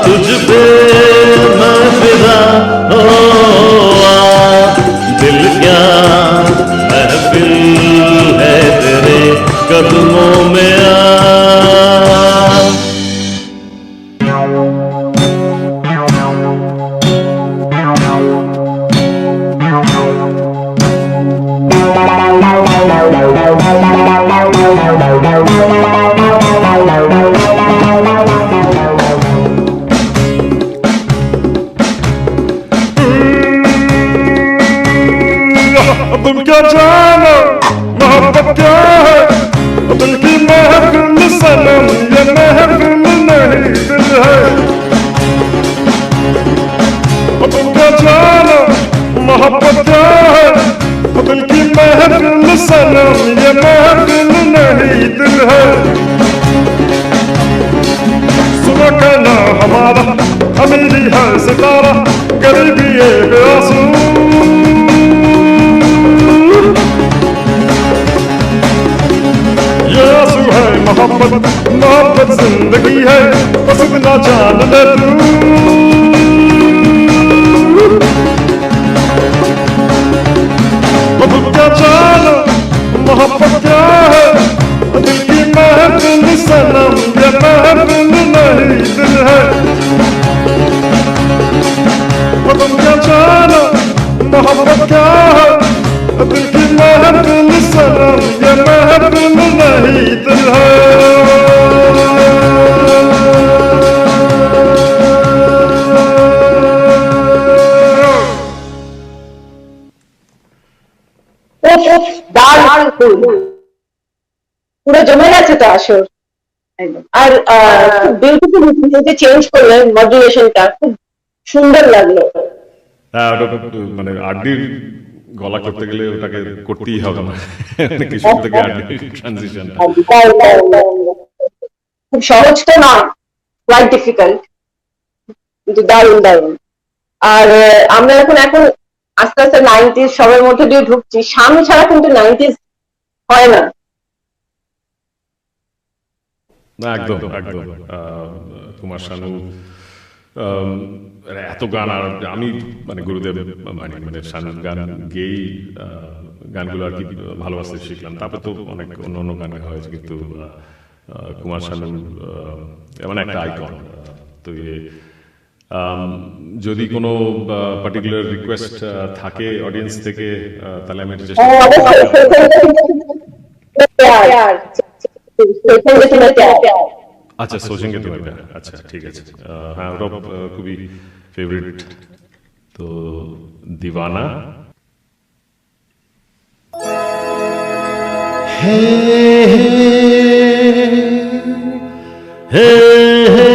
तुझ पे मैं फिदा, ओ दिल क्या महफिल है तेरे कदमों में आ। तुम क्या जानो मोहब्बत क्या है, दिल की महफिल सनम, ये महफिल नहीं दिल है। तुम क्या जानो मोहब्बत क्या है, दिल की महफिल सनम, ये महफिल नहीं दिल है। सुनो कहना हमारा अमीरी है सितारा, गरीबी एक आंसू, मोहब्बत मोहब्बत जिंदगी है, बस इतना जान ले तू। तुम क्या जानो मोहब्बत क्या है, दिल की महफिल सनम, ये महफिल नहीं दिल है। तुम क्या जानो मोहब्बत क्या है दिल की महफिल सनम ये महफिल नहीं दिल দারুণ পুরো জমে গেছে তো আসর আর বিউটিফুল যে চেঞ্জ করলেন মডুলেশনটা খুব সুন্দর লাগলো হ্যাঁ ওটা মানে আড্ডির গলা করতে গেলে ওটাকে করতেই হবে না কিশোর থেকে আড্ডির ট্রানজিশন খুব সহজ তো না কোয়াইট ডিফিকাল্ট কিন্তু দারুণ দারুণ আর আমরা এখন আস্তে আস্তে 90s সবার মধ্যে দিয়ে ঢুকছি শানু ছাড়া কিন্তু 90s হয় না একদম একদম কুমার শানু এত গান আর আমি মানে গুরুদেব মানে শানুর গান গেয়েই গানগুলো আর কি ভালোবাসতে শিখলাম তারপর তো অনেক অন্য অন্য গান গাওয়া হয়েছে কিন্তু কুমার শানু মানে একটা আইকন তো যদি কোনো পার্টিকুলার রিকোয়েস্ট থাকে অডিয়েন্স থেকে তাহলে আমি চেষ্টা আচ্ছা সোচেঙ্গে তুমি প্যার আচ্ছা ঠিক আছে হ্যাঁ ওটা খুবই ফেভারিট তো দিওয়ানা হে হে হে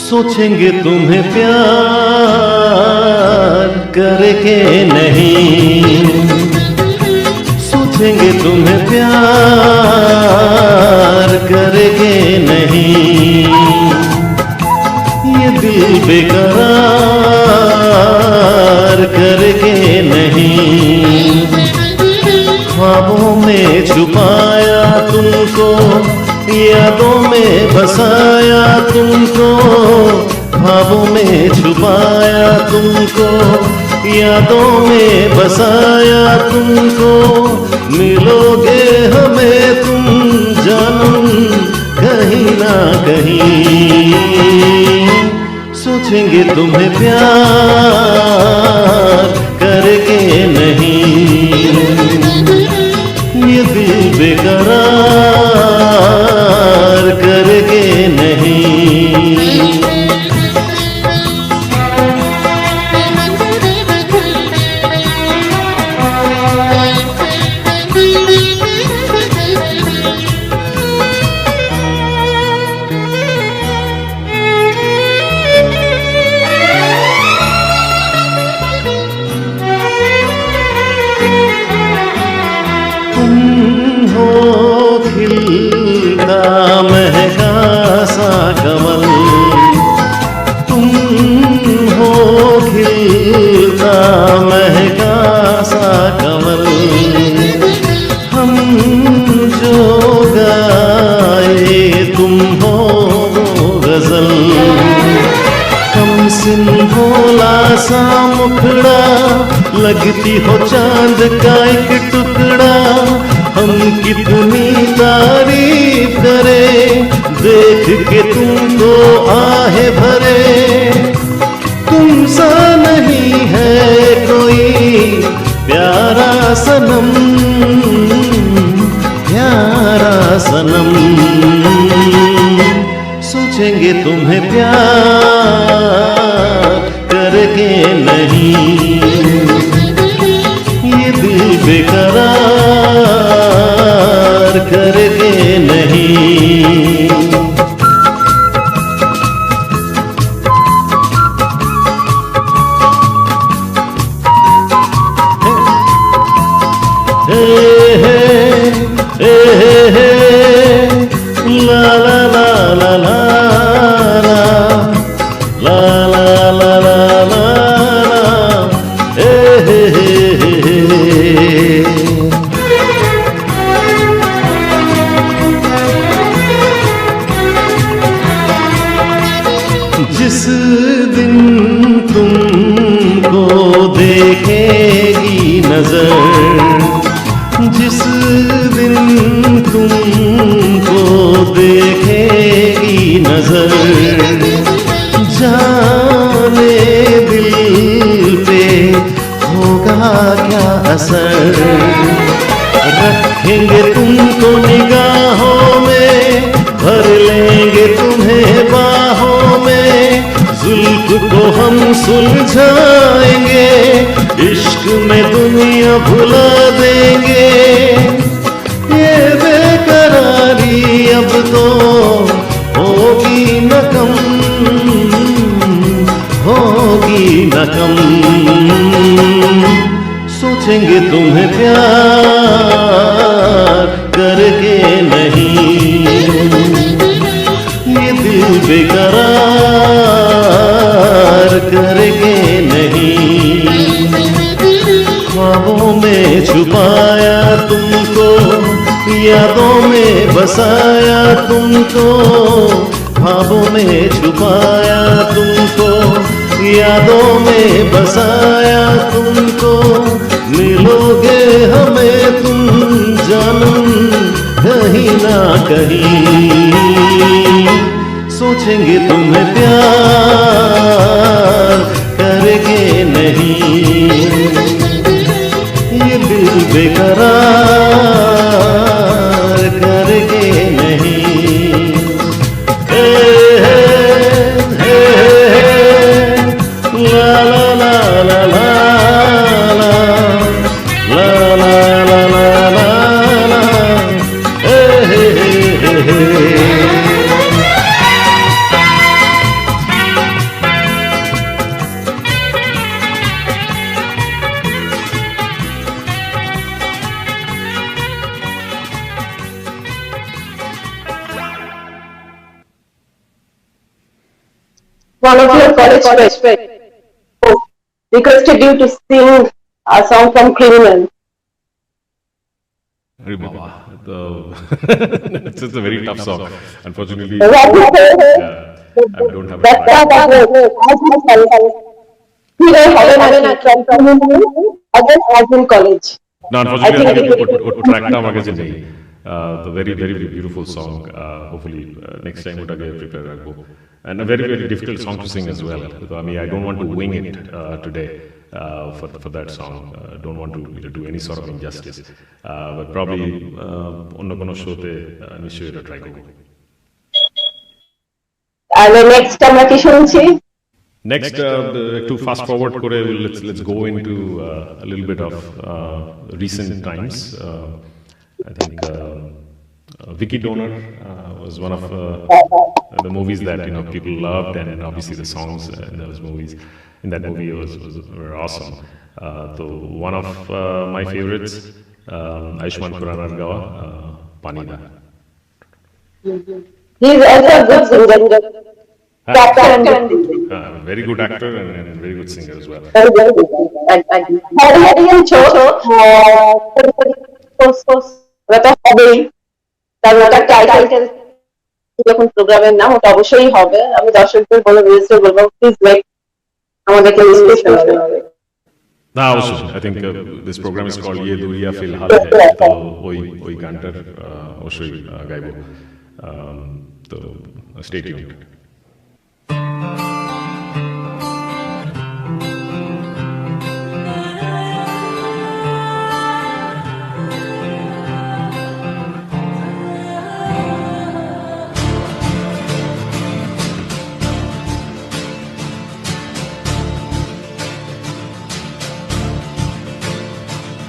सोचेंगे तुम्हें प्यार करके नहीं सोचेंगे तुम्हें प्यार करके नहीं ये दिल बेकरार करके नहीं ख्वाबों में छुपाया तुमको यादों में बसाया तुमको ख्वाबों में छुपाया तुमको यादों में बसाया तुमको मिलोगे हमें तुम जानम कहीं ना कहीं सोचेंगे तुम्हें प्यार करके नहीं ये दिल बेकरार करके नहीं खिलता महका सा कमल तुम हो खिलता महका सा कमल हम जो गाए तुम हो गजल हम सिन भोला सा मुखड़ा लगती हो चांद का एक टुकड़ा हम कितनी तारीफ करें देख के तुमको आहे भरे तुम सा नहीं है कोई प्यारा सनम प्यारा सनम सोचेंगे तुम्हें प्यार करके नहीं ये दिल बेकरार करके नहीं हे हे हे हे ला ला ला ला ला जिस दिन तुमको देखेगी नजर, जिस दिन तुमको देखेगी नजर, जाने दिल पे होगा क्या असर। रखेंगे तुमको निगाहों में, भर लेंगे तुम्हें बाहों में, जुल्फ को हम सुलझाएंगे, इश्क में दुनिया भुला देंगे। ये बेकरारी अब तो होगी न कम, होगी न कम। सोचेंगे तुम्हें प्यार करके नहीं, ये दिल बेकरार करके नहीं। ख्वाबों में छुपाया तुमको, यादों में बसाया तुमको, ख्वाबों में छुपाया तुमको, यादों में बसाया तुमको। मिलोगे हमें तुम जानम कहीं ना कहीं, सोचेंगे तुम्हें प्यार करके नहीं, ये दिल बेकरार करके नहीं। हे हे हे ला ला ला ला ला ला ला ला ला ला, हे हे हे हे। One of your college friends requested you to sing a song from Criminal. Hey, Baba. It's a very tough song. Unfortunately, What you say? I don't have a That's track. what I was. You know, how from Criminal again as in college. No, unfortunately, I think track ta maga je nahi. The very beautiful song. Hopefully, next time would again prepare ragbo. And a very difficult song to sing as well. So, I mean, I don't want to wing it today for that song. Don't want to do any sort of injustice. But probably on the show te nishoy eta try korbo. And the next আমরা কি শুনছি? Next, to fast forward kore, let's go into a little bit of recent times. I think Vicky Donor was one of the movies that people loved, and obviously the songs in those movies, in that movie were awesome. So one of my favorites, Ayushmann Khurrana gawa Pani Da. He is also a good singer. Very good actor and very good singer as well. Harian show ওটা হবেই, কারণ ওটা title যখন প্রোগ্রামের নাম ওটা অবশ্যই হবে। আমি দর্শকদের বলবো, ভিউয়ার্সদের বলবো, প্লিজ ওয়েট, আমাদেরকে স্পেশাল হবে। না, অবশ্যই। I think this program is called Ye Duriya Filhal Hai, তো ওই গানটার অবশ্যই গাইবো। তো stay tuned.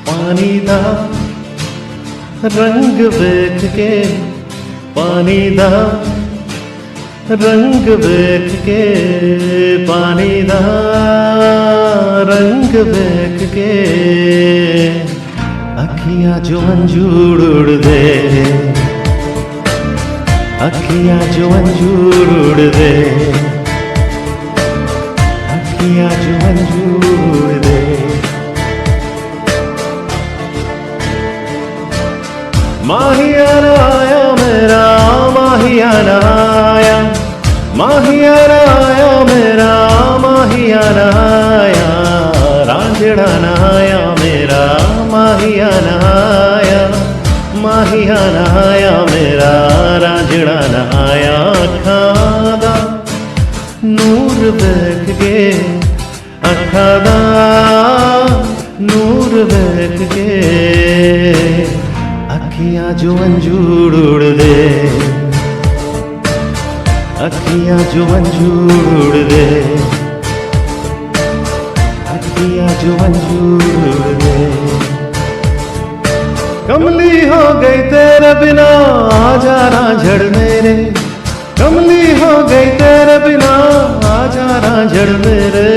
पानी दा रंग देख के, पानी दा रंग देख के, पानी दा रंग देख के, अखियां जो अंजूर उड़ दे, अखियां जो अंजूर उड़ दे, अखियां जो अंजूर उड़ दे। माहियाना आया मेरा, माहियाना आया, माहियारा आया मेरा माहियारा आया रांझड़ा नहाया मेरा माहियारा आया माहियारा आया मेरा रांझड़ा नहाया अखां दा नूर वेख के अखां दा नूर वेख के अखियां जो अंजूर उड़ दे अखियां जो अंजूर उड़ दे अखियां जो अंजूर उड़ दे कमली हो गई तेरे बिना आजा रांझड़ मेरे कमली हो गई तेरे बिना आजा रांझड़ मेरे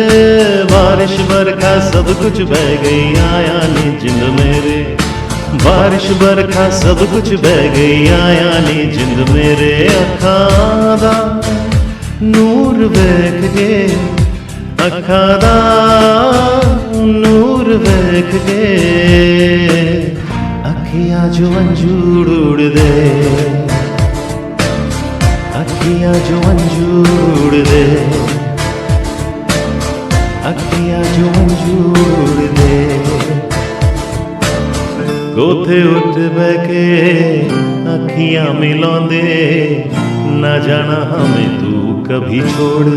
बारिश बरखा सब कुछ बह गई आया नी जिंद मेरे बारिश बरखा सब कुछ बह गई आया नी जिंद मेरे अखां दा नूर वेख के अखां दा नूर वेख के अखियां जो अंजूर उड़ दे अखियां जो अंजूर उड़ दे अखियां जो अंजूर उड़ दे कोठे उठ बैके अखियां मिलांदे ना जाना हमें तू कभी छोड़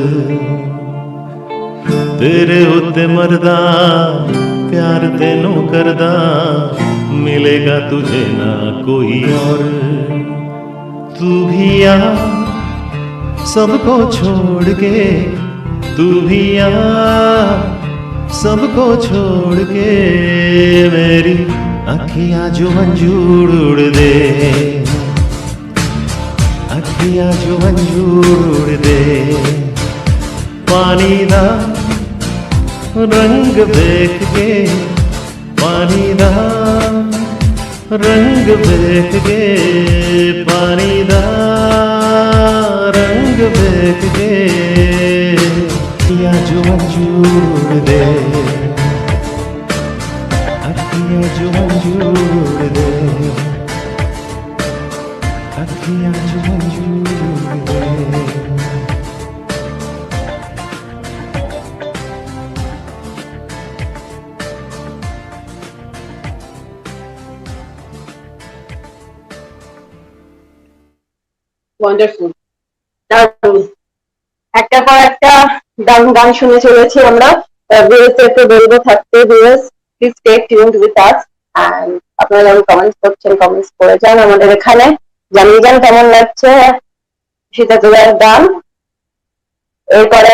तेरे उत्ते मरदा प्यार तेनू करदा मिलेगा तुझे ना कोई और तू भी आ सबको छोड़ के तू भी आ सबको छोड़ के मेरी अखियां जो अंजूर उड़ दे अखियां जो अंजूर उड़ दे पानी दा रंग देख के पानी दा रंग देख के पानी दा रंग देख के अखियां जो अंजूर उड़ दे अखियां जो अंजूर उड़ दे अखियां जो अंजूर उड़ दे ওয়ান্ডারফুল দারুণ একটা পর একটা দারুণ গান শুনে চলেছি আমরা ভিউয়ার্সদেরকে বলবো থাকতে viewers please stay tuned with us and আপনারা যখন কমেন্টস করছেন কমেন্টস করে যান আমাদের এখানে জানিয়ে যান কেমন লাগছে সেটা তোলার গান এরপরে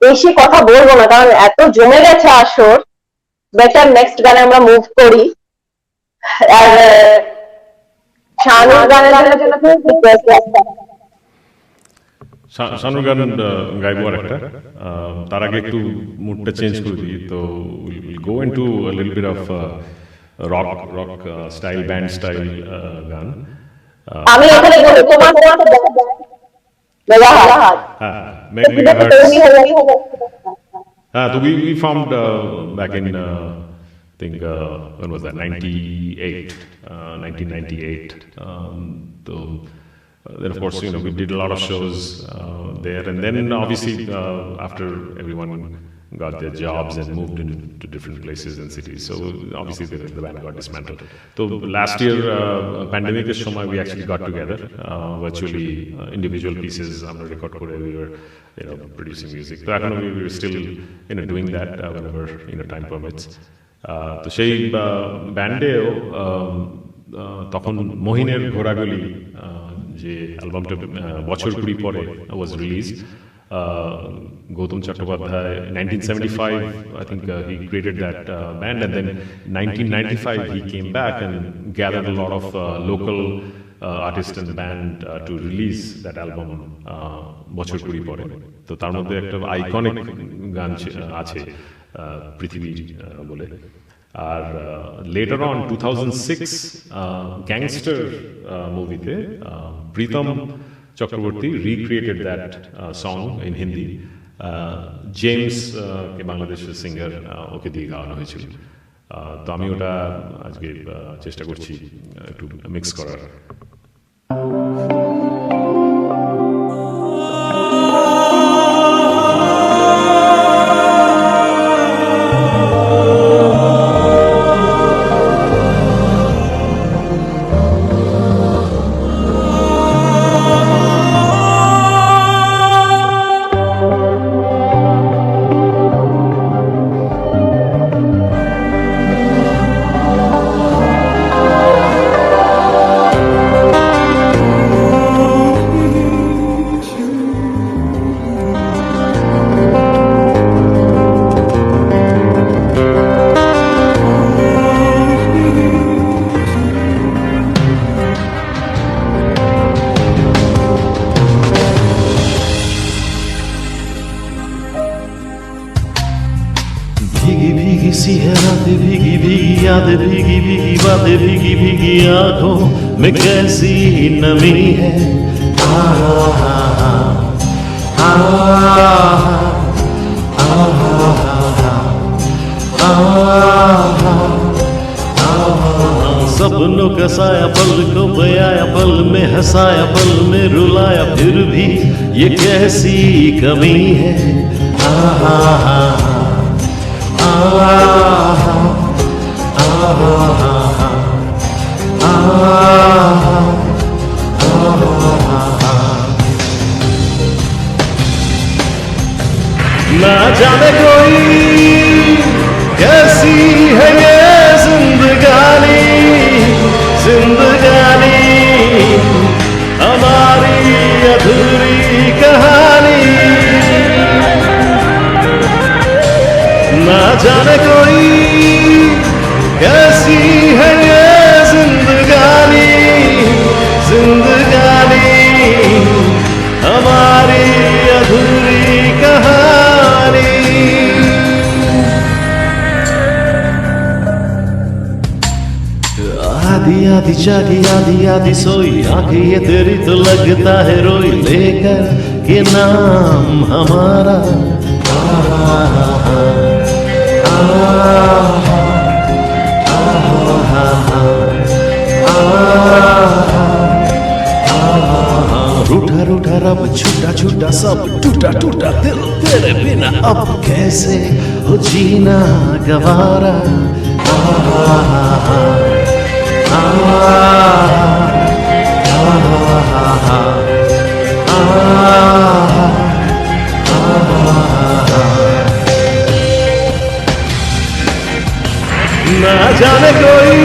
বেশি কথা বলবো না কারণ এত জমে গেছে আসর বেটার নেক্সট গানে আমরা মুভ করি আর শানুর গানের জন্য শানুর গান গাইবো আর একটা তার আগে একটু মুডটা চেঞ্জ করে দিই তো go into a little bit of rock style band style গান আমি এখানে বলি তোমার মেগাহার্ট so we formed back in I think when was that 1998 so then of course we did a lot of shows there and then obviously after everyone got their jobs and moved into different places and cities so obviously the band got dismantled so last year pandemic is shomoy we actually got together virtually individual pieces আমরা record করে we were producing music so we were still doing that whenever time permits তো সেই ব্যান্ডেও তখন মহিনের ঘোড়াগুলি যে অ্যালবামটা বছর কুড়ি পরে ওয়াজ release Gautam Chattopadhyay 1975 I think he created that band and then 1995 he came back and gathered a lot of local artists and band to release that album বছর কুড়ি পরে তো তার মধ্যে একটা আইকনিক গান আছে পৃথিবী বলে আর later on 2006 গ্যাংস্টার মুভিতে Pritam Chakraborty recreated that song in Hindi James কে বাংলাদেশের সিঙ্গার ওকে দিয়ে গাওয়ানো হয়েছিল তো আমি ওটা আজকে চেষ্টা করছি একটু মিক্স করার यादें भीगी भीगी बातें भीगी भीगी आंखों में कैसी नमी है। सपनों का साया पल को बयाया, पल में हंसाया, पल में रुलाया, फिर भी ये कैसी कमी है। ना जाने कोई कैसी है ये जिंदगानी, जिंदगानी हमारी अधूरी कहानी। ना जाने कोई कैसी है ये जिंदगानी, जिंदगानी हमारी अधूरी कहानी। आधी आधी जागी आधी आधी सोई, आंखें ये तेरी तो लगता है रोई, लेकर के नाम हमारा। रूठा रूठा रब छूटा छूटा सब टूटा टूटा दिल तेरे बिना अब कैसे हो जीना गवारा। ना जाने कोई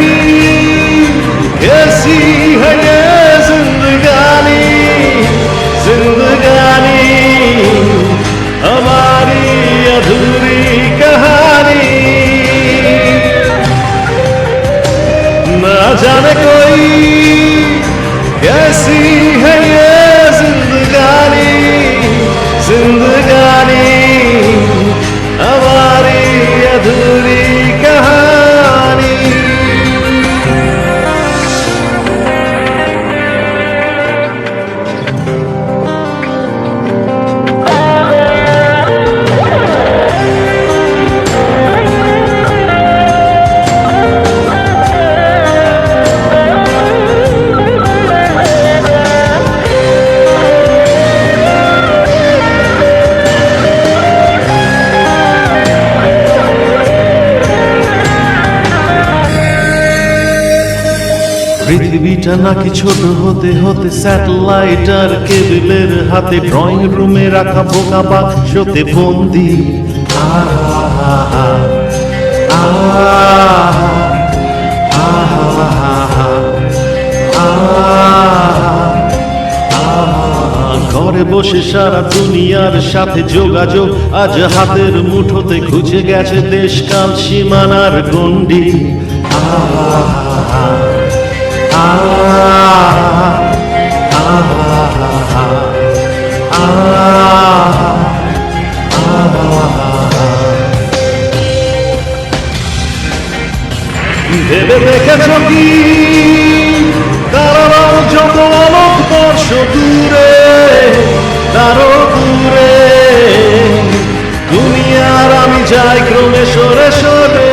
कैसी है ये जिंदगानी, जिंदगानी हमारी अधूरी कहानी। ना जाने कोई कैसी है ये जिंदगानी, जिंदगानी हमारी अधूरी कहानी। পৃথিবীটা নাকি ছোট হতে হতে স্যাটেলাইট আর কেবলের হাতে, ড্রয়িং রুমে রাখা বোকা বাক্সতে বন্দি। ঘরে বসে সারা দুনিয়ার সাথে যোগাযোগ আজ হাতের মুঠোতে, খুঁজে গেছে দেশকাল সীমানার গণ্ডি। ভেবে দেখেছ কি তারাও যত আলোক বর্ষ দূরে, তারও দূরে তুমি আর আমি যাই ক্রমে সরে সরে।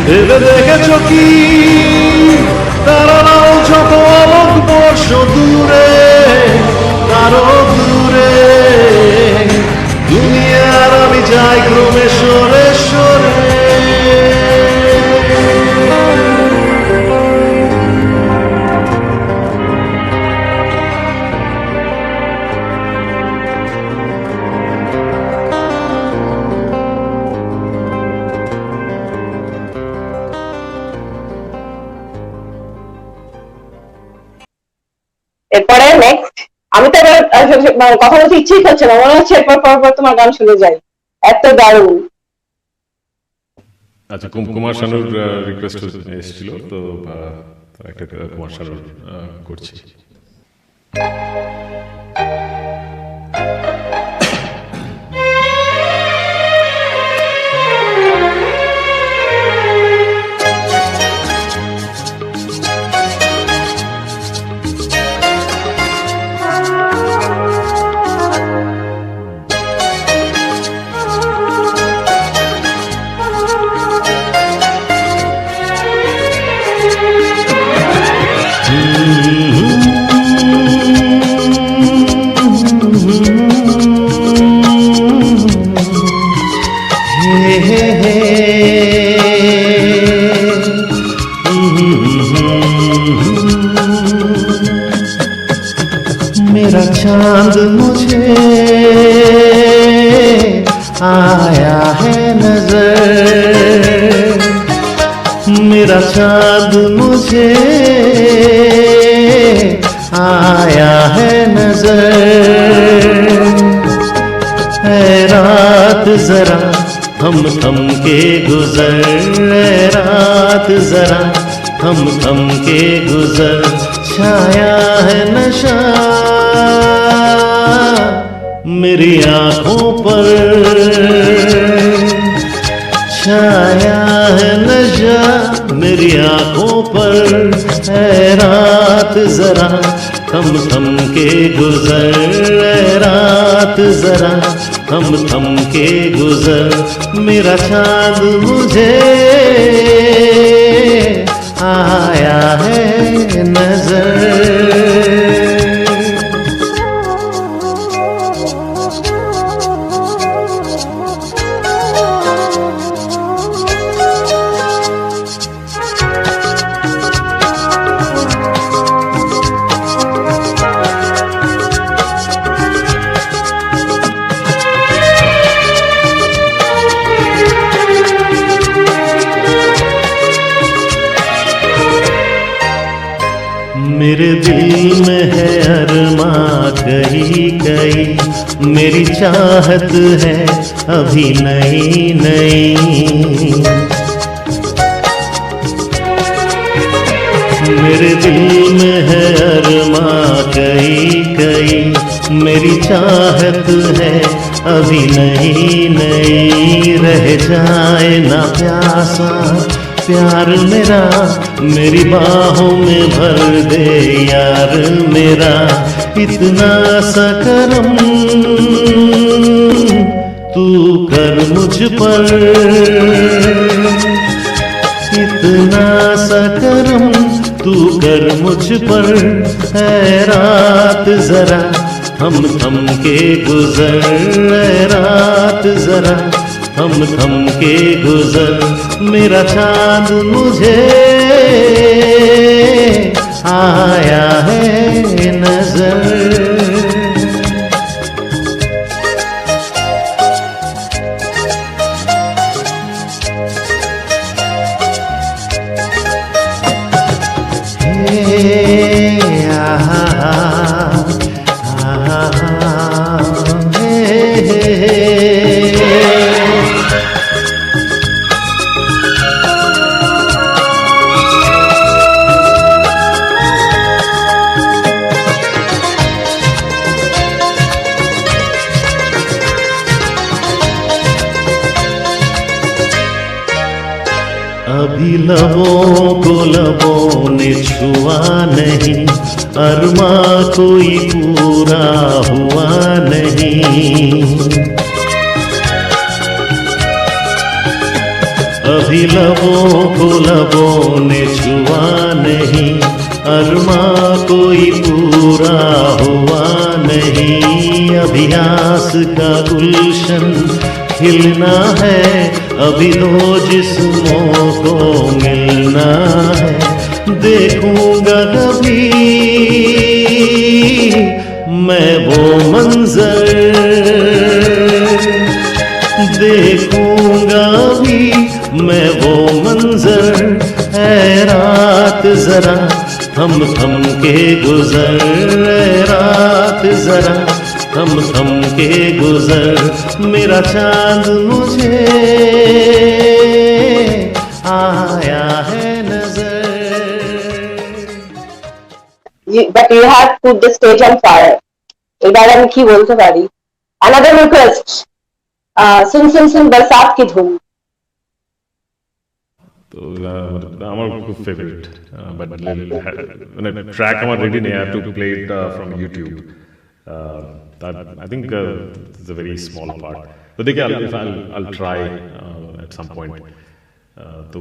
ভেবে দেখেছ কি তারাও যত আলোক বর্ষ দূরে, তারও দূরে তুমি আর আমি যাই ক্রমে সরে সরে। এরপরে নেক্সট আমি তো কথা বলতে ইচ্ছেই করছে না, মনে হচ্ছে এরপর পর তোমার গান শুনে যাই, এত দারুণ। আচ্ছা, কুমার শানুর রিকোয়েস্ট এসেছিল, তো একটা কুমার শানুর করছি। मेरा चांद मुझे आया है नजर, मेरा चांद मुझे आया है नजर। है रात जरा थम थम के गुजर, है रात जरा थम थम के गुजर, छाया है नशा मेरी आंखों पर, छाया है नशा मेरी आंखों पर। है रात जरा थम थम के गुजर, है रात जरा थम थम के गुजर, मेरा चांद मुझे आया है नजर। मेरे दिल में है अरमा कहीं कहीं, मेरी चाहत है अभी नई नई। मेरे दिल में है अरमा कहीं कहीं, मेरी चाहत है अभी नई नई। रह जाए ना प्यासा प्यार मेरा, मेरी बाहों में भर दे यार मेरा। इतना सा करम तू कर मुझ पर, इतना सा करम तू कर मुझ पर। है रात जरा थम थम के गुजर, है रात जरा थम थम के गुजर, मेरा चांद मुझे आया है नजर। अभी लबों को लबों ने छुआ नहीं, अरमा कोई पूरा हुआ नहीं। अभी लबों को लबों ने छुआ नहीं, अरमा कोई पूरा हुआ नहीं। अभी आस का गुलशन खिलना है, अभी दो जिस्मों को मिलना है। देखूंगा कभी मैं वो मंजर, देखूंगा भी मैं वो मंजर। है रात जरा थम थम के गुजर, है रात जरा थम थम के गुजर, मेरा चांद मुझे आया है नजर। But you have put the stage on fire. এবার আমি কি বলতে পারি? Another request. सुन सुन सुन बरसात की धूम। तो আমার খুব ফেভারিট, বাট মানে ট্র্যাক আমার রেডি নেই, I have to play it from YouTube. I think it's a very small part. तो देखिए, I'll try at some point. तो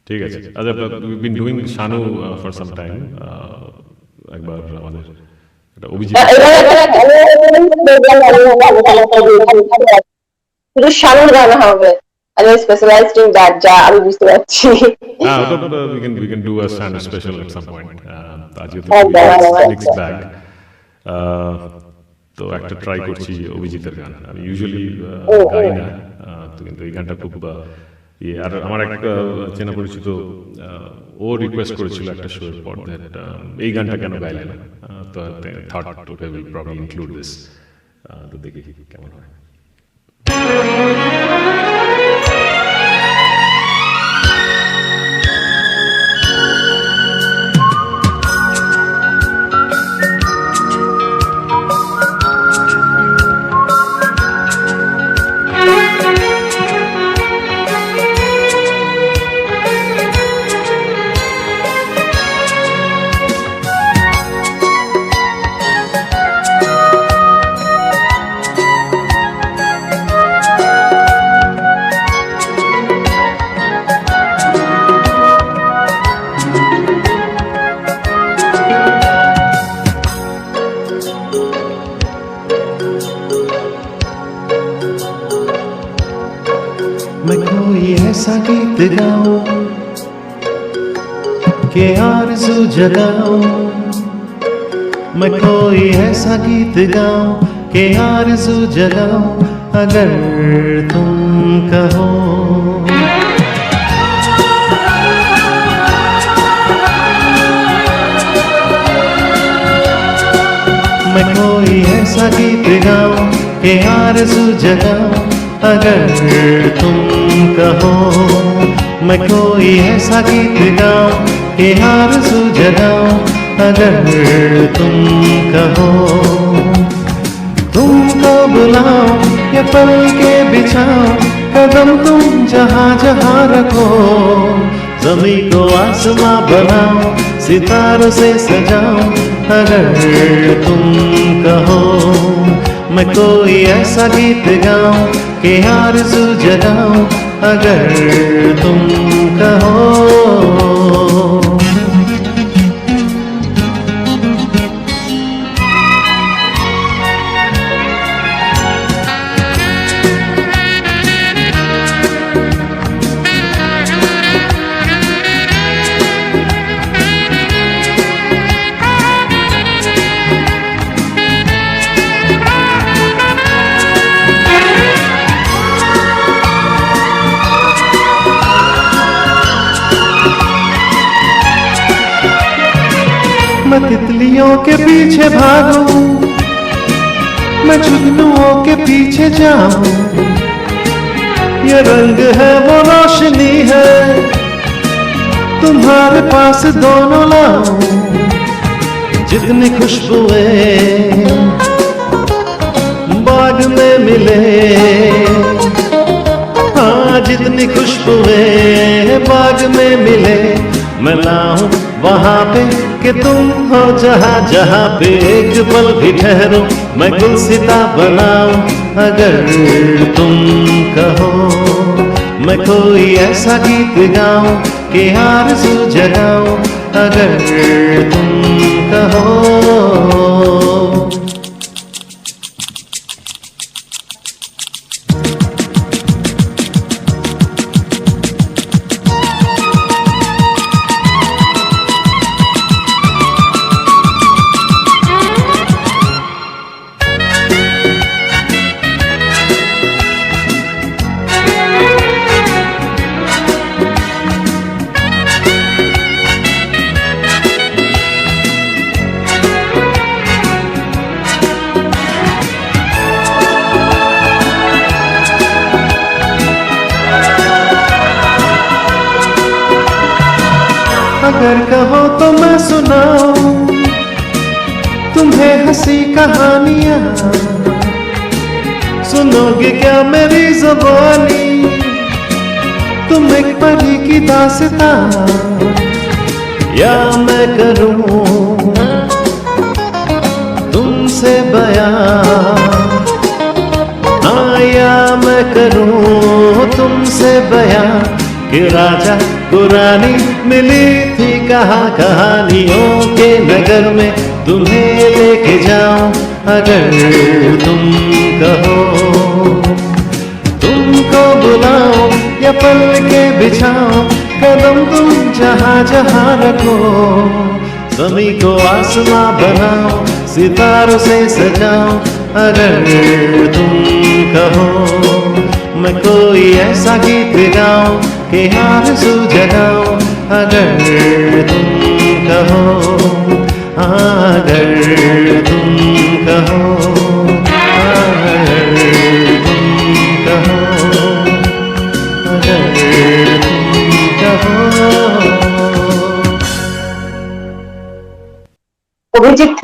ठीक আছে। अच्छा, we've been doing Sanu for some time. একবার আমাদের এটা অভিজিৎ শুধু শানুর গান হবে, and we're specialized in that, যা আমি বুঝতে পারছি। we can do a Sanu special at some point. আজ একদম, mixed bag. তো একটা ট্রাই করছি অভিজিতের গান। আমি ইউজুয়ালি ও, গাই ও। না, তো কিন্তু এই গানটা খুব ইয়ে। আর আমার এক চেনা পরিচিত ও রিকোয়েস্ট করেছিল একটা শোয়ের পর that, এই গানটা কেন গাইলে না, তো thought okay will probably include this. তো দেখি কেমন হয়। मैं कोई ऐसा गीत गाऊं कि आरज़ू जगाऊं, मैं कोई ऐसा गीत गाऊं कि आरज़ू जगाऊं, अगर तुम कहो। मैं कोई ऐसा गीत गाऊं कि आरज़ू जगाऊं, अगर तुम कहो। मैं कोई ऐसा गीत गाऊं कि आरज़ू जगाऊं, अगर तुम कहो। तुमको बुलाऊं या पल के बिछाऊं, कदम तुम जहाँ जहाँ रखो। ज़मीं को आसमां बनाऊं, सितारों से सजाऊं, अगर तुम कहो। मैं कोई ऐसा गीत गाऊं कि आरज़ू जगाऊं, अगर तुम कहो। मैं तितलियों के पीछे भागूं, मैं जुगनुओं के पीछे जाऊं, ये रंग है वो रोशनी है, तुम्हारे पास दोनों लाऊं। जितनी खुशबुएं बाग में मिले, हाँ जितनी खुशबुएं बाग में मिले, मैं लाऊं वहाँ पे कि तुम हो जहाँ जहाँ पे एक पल भी ठहरो। मैं गुलसिता बनाऊं, अगर तुम कहो। मैं कोई ऐसा गीत गाऊं कि आरज़ू जगाऊं, अगर तुम कहो। अगर कहो तो मैं सुनाऊं तुम्हें हंसी कहानियां, सुनोगे क्या मेरी ज़ुबानी, तुम एक परी की दास्तां, या मैं करूं तुमसे बयां, हाँ या मैं करूं तुमसे बयां कि राजा को रानी मिली थी कहाँ कहानियों के नगर में, तुम्हें लेके जाऊं अगर तुम कहो। तुमको बुलाऊं या पल के बिछाऊं, कदम तुम जहाँ जहाँ रखो, ज़मीं को आसमां बनाऊं, सितारों से सजाऊं अगर तुम कहो, मैं कोई ऐसा गीत गाऊं कि आरज़ू जगाऊं अगर तुम कहो, अगर तुम कहो, अगर तुम कहो, अगर तुम कहो। Abhijit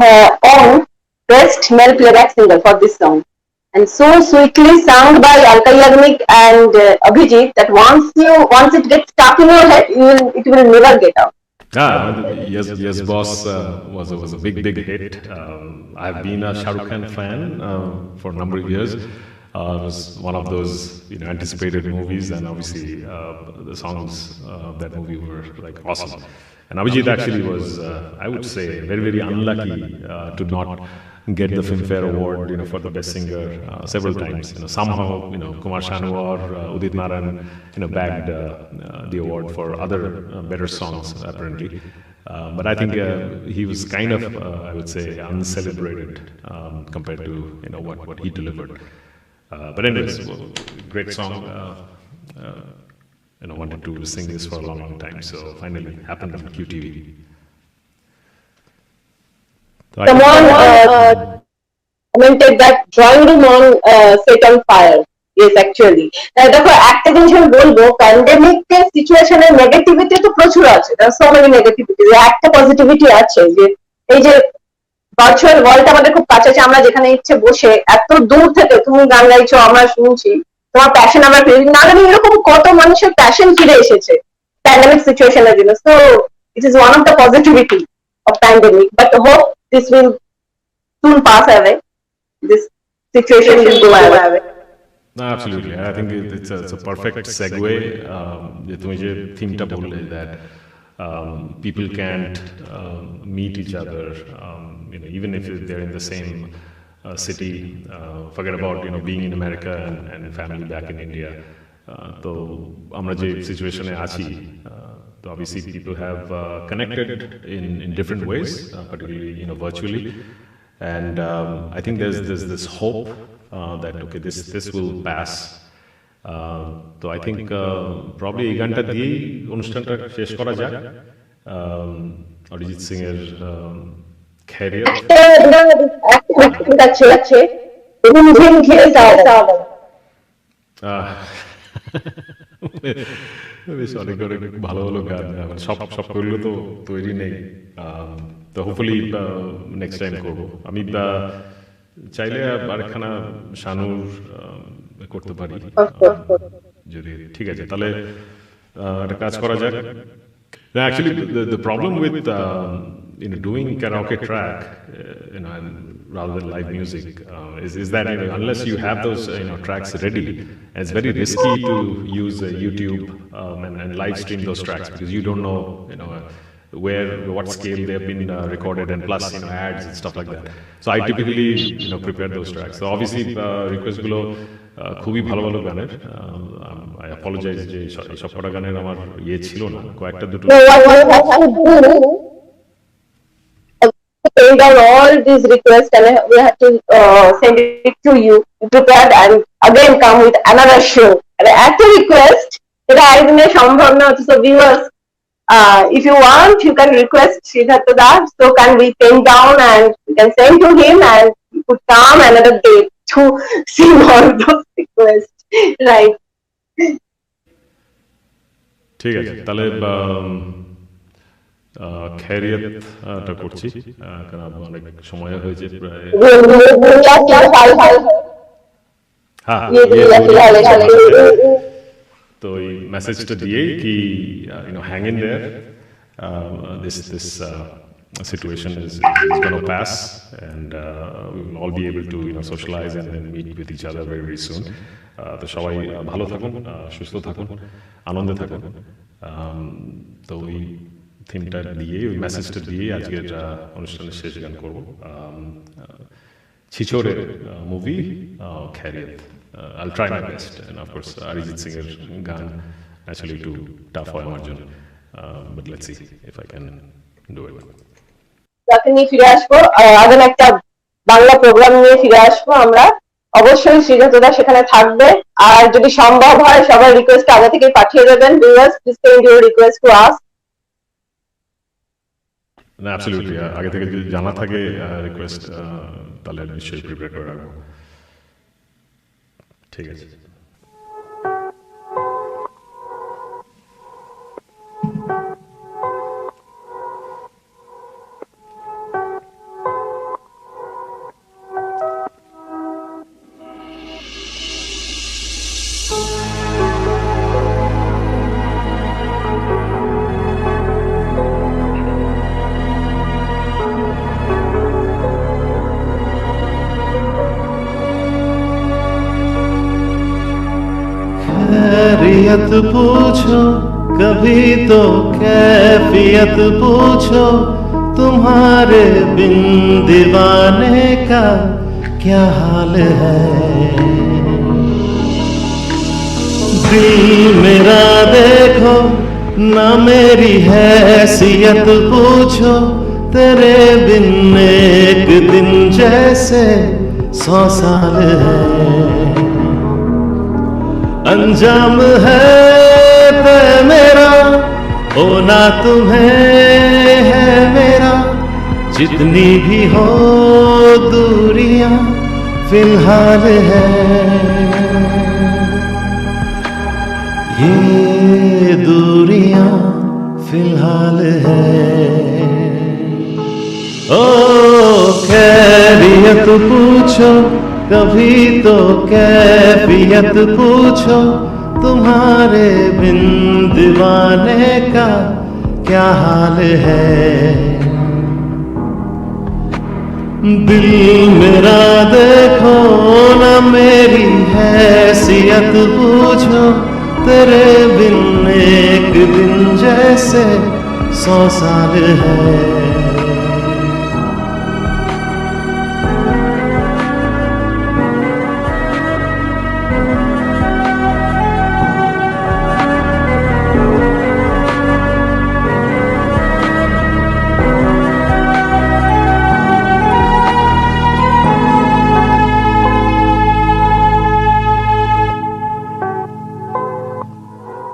on best male playback singer for this song, and so sweetly sung by Alka Yagnik and Abhijit that once it gets stuck in your head, it will never get out. Yes, Boss was a big hit. I've been a Shah Rukh Khan fan for a number of years. It was one of those anticipated movies, and obviously the songs of that movie were like awesome. And Abhijit actually was, I would say, very unlucky to not get the Filmfare Award, for the best singer several times. Somehow, Kumar Sanu or Udit Narayan, bagged the award for other better songs apparently. But I think he was kind of, I would say, uncelebrated compared to what he delivered. But anyways, great song. Wanted to sing this for a long time, so finally happened on QTV. Someone commented that drawing room on set on fire. Yes, actually. দেখো একটা জিনিস আমি বলবো, pandemic এর সিচুয়েশনে negativity তো প্রচুর আছে, সো মেনি নেগেটিভিটি। একটা পজিটিভিটি আছে যে এই যে ভার্চুয়াল ওয়ার্ল্ড আমাদের খুব কাছে আছে, আমরা যেখানে ইচ্ছে বসে এত দূর থেকে তুমি গান গাইছো আমরা শুনছি, তোমার প্যাশন আমরা ফিরে না জানি, এরকম কত মানুষের প্যাশন ফিরে এসেছে প্যান্ডেমিক সিচুয়েশনের জন্য। So it is one of the positivity of pandemic, but hope this will soon pass away. This situation will go away. No, absolutely. I think it's a perfect segue. যে তুমি যে থিমটা বললে that people can't meet each other, even if they're in the same city. Forget about being in America and family back in India. তো আমরা যে সিচুয়েশনে আছি, so obviously people have connected in different ways, particularly virtually, and I think there's this hope that okay, this will pass. So I think probably এই গানটা দিয়েই অনুষ্ঠানটা শেষ করা যাক। অরিজিৎ সিং এর খ্যারিয়ত বেশ অনেক ভালো গান, সব করলে তো তৈরি নেই, তো হোপফুলি নেক্সট টাইম করবো। আমি চাইলে আরেকখানা শানুর করতে পারি যদি ঠিক আছে, তাহলে একটা কাজ করা যাক। Actually, the problem with doing karaoke track, and rather than live music, is that unless you have those tracks ready, it's very risky to use YouTube and live stream those tracks because you don't know what scale they've been recorded, and plus ads and stuff like that. So I typically prepare those tracks. So obviously request gulo খুবই ভালো গানের। I apologize যে সব কটা গানের আমার ছিল না, কয়েকটা দুটো Take down all these requests and we have to send it to you prepared, and again come with another show. And at a request, so viewers, if you want, you can request Siddhartha Das, so can we pen down and we can send to him, and he could come another day to see all those requests, right? ঠিক আছে, তাহলে খ্যারিয়তটা করছি, কারণ অনেক সময় হয়েছে প্রায়। হ্যাঁ, তো এই মেসেজটা দিয়েই কি hang in there, this situation is going to pass, and we will all be able to socialize and then meet with each other very soon. তো সবাই ভালো থাকুন, সুস্থ থাকুন, আনন্দে থাকুন। তো ওই থিমটা দিয়ে, ওই মেসেজটা দিয়ে আজকের অনুষ্ঠানের শেষ গান করবো। ছিছোরের movie Khairiyat. I'll try my best, and of course Arijit Singh-এর গান actually too tough হয় আমার জন্য, but let's see if I can do it. যখনই ফিরে আসবো আগামী একটা বাংলা প্রোগ্রাম নিয়ে ফিরে আসবো আমরা। অবশ্যই শ্রীজাতদা সেখানে থাকবে। আর যদি সম্ভব হয় সবার রিকোয়েস্ট আগে থেকে পাঠিয়ে দেবেন। Viewers please send your request to us. না অ্যাবসলিউটলি, আগে থেকে যদি জানা থাকে রিকোয়েস্ট, তাহলে নিশ্চয়ই প্রিপেয়ার করে রাখবো। ঠিক আছে। खैरियत पूछो कभी तो कैफियत पूछो, तुम्हारे बिन दीवाने का क्या हाल है। दिल मेरा देखो ना मेरी हैसियत पूछो, तेरे बिन एक दिन जैसे 100 साल है। अंजाम है तय मेरा होना तुम्हें है मेरा, जितनी भी हो दूरियां फिलहाल है। ये दूरियां फिलहाल है। ओ खैरियत पूछो कभी तो कैफियत पूछो, तुम्हारे बिन दीवाने का क्या हाल है। दिल मेरा देखो ना मेरी हैसियत पूछो, तेरे बिन एक दिन जैसे 100 साल है।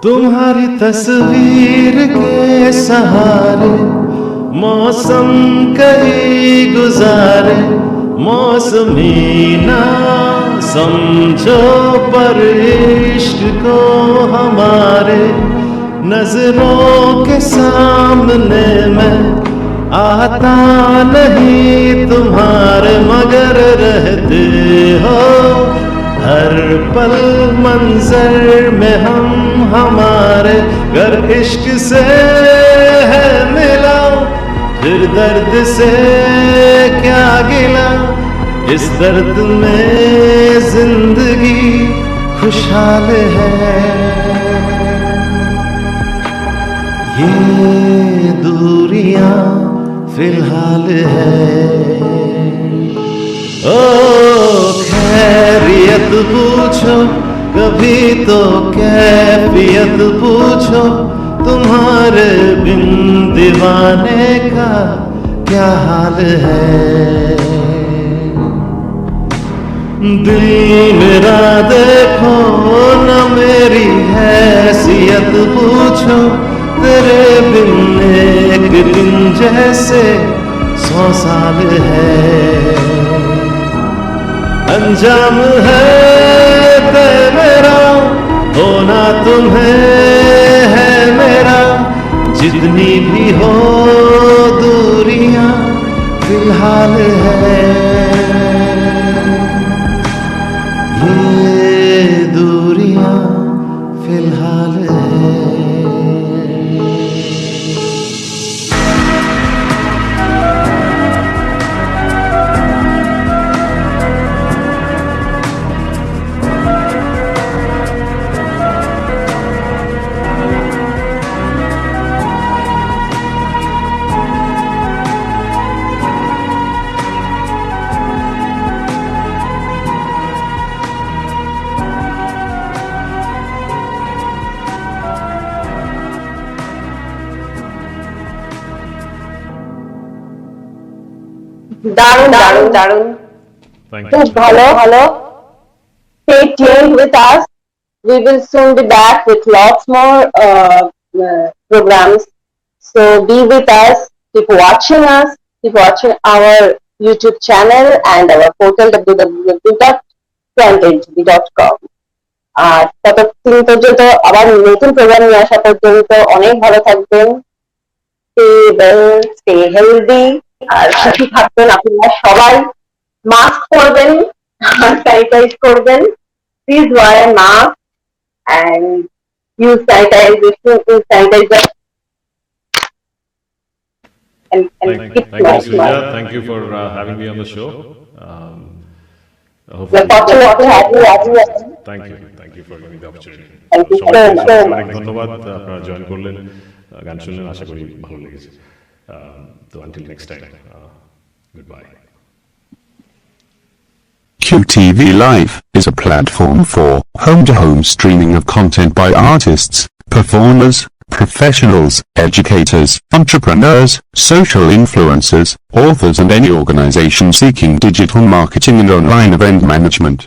तुम्हारी तस्वीर के सहारे मौसम कई गुजारे, मौसमी ना समझो पर इश्क को हमारे, नजरों के सामने मैं आता नहीं तुम्हारे, मगर रहते हो हर पल मंजर में हम हमारे। गर इश्क से है मिला फिर दर्द से क्या गिला, इस दर्द में जिंदगी खुशहाल है। ये दूरियां फिलहाल है। ओ खैरियत पूछो कभी तो कैफियत पूछो, तुम्हारे बिन दीवाने का क्या हाल है। दिल मेरा देखो न मेरी हैसियत पूछो, तेरे बिन एक दिन जैसे 100 साल है। अंजाम है तय मेरा होना तुम्हें है मेरा, जितनी भी हो दूरियां फिलहाल है। ये दूरियां फिलहाल है। দারুণ দারুণ দারুণ Thank খুব you. ভালো stay tuned with us. We will soon be back with lots more programs. So be with us, keep watching our YouTube channel and our portal www.frontendtv.com. আর ততক্ষণ পর্যন্ত আবার নতুন প্রোগ্রাম নিয়ে আসা পর্যন্ত অনেক ভালো থাকবেন, stay well, stay healthy, আর সুখী থাকবেন আপনারা সবাই। মাস্ক পরবেন, স্যানিটাইজ করবেন, please wear a mask and use sanitizer and Thank keep you, life. Srija. Thank you for having me on the show. We're Hopefully, fortunate to have you as well. thank you for giving me the opportunity. Thank you সবাইকে so much. অনেক ধন্যবাদ, আপনারা join করলেন, গান শুনলেন, আশা করি ভালো লেগেছে। তো until next time, goodbye. QTV Live is a platform for home-to-home streaming of content by artists, performers, professionals, educators, entrepreneurs, social influencers, authors and any organization seeking digital marketing and online event management.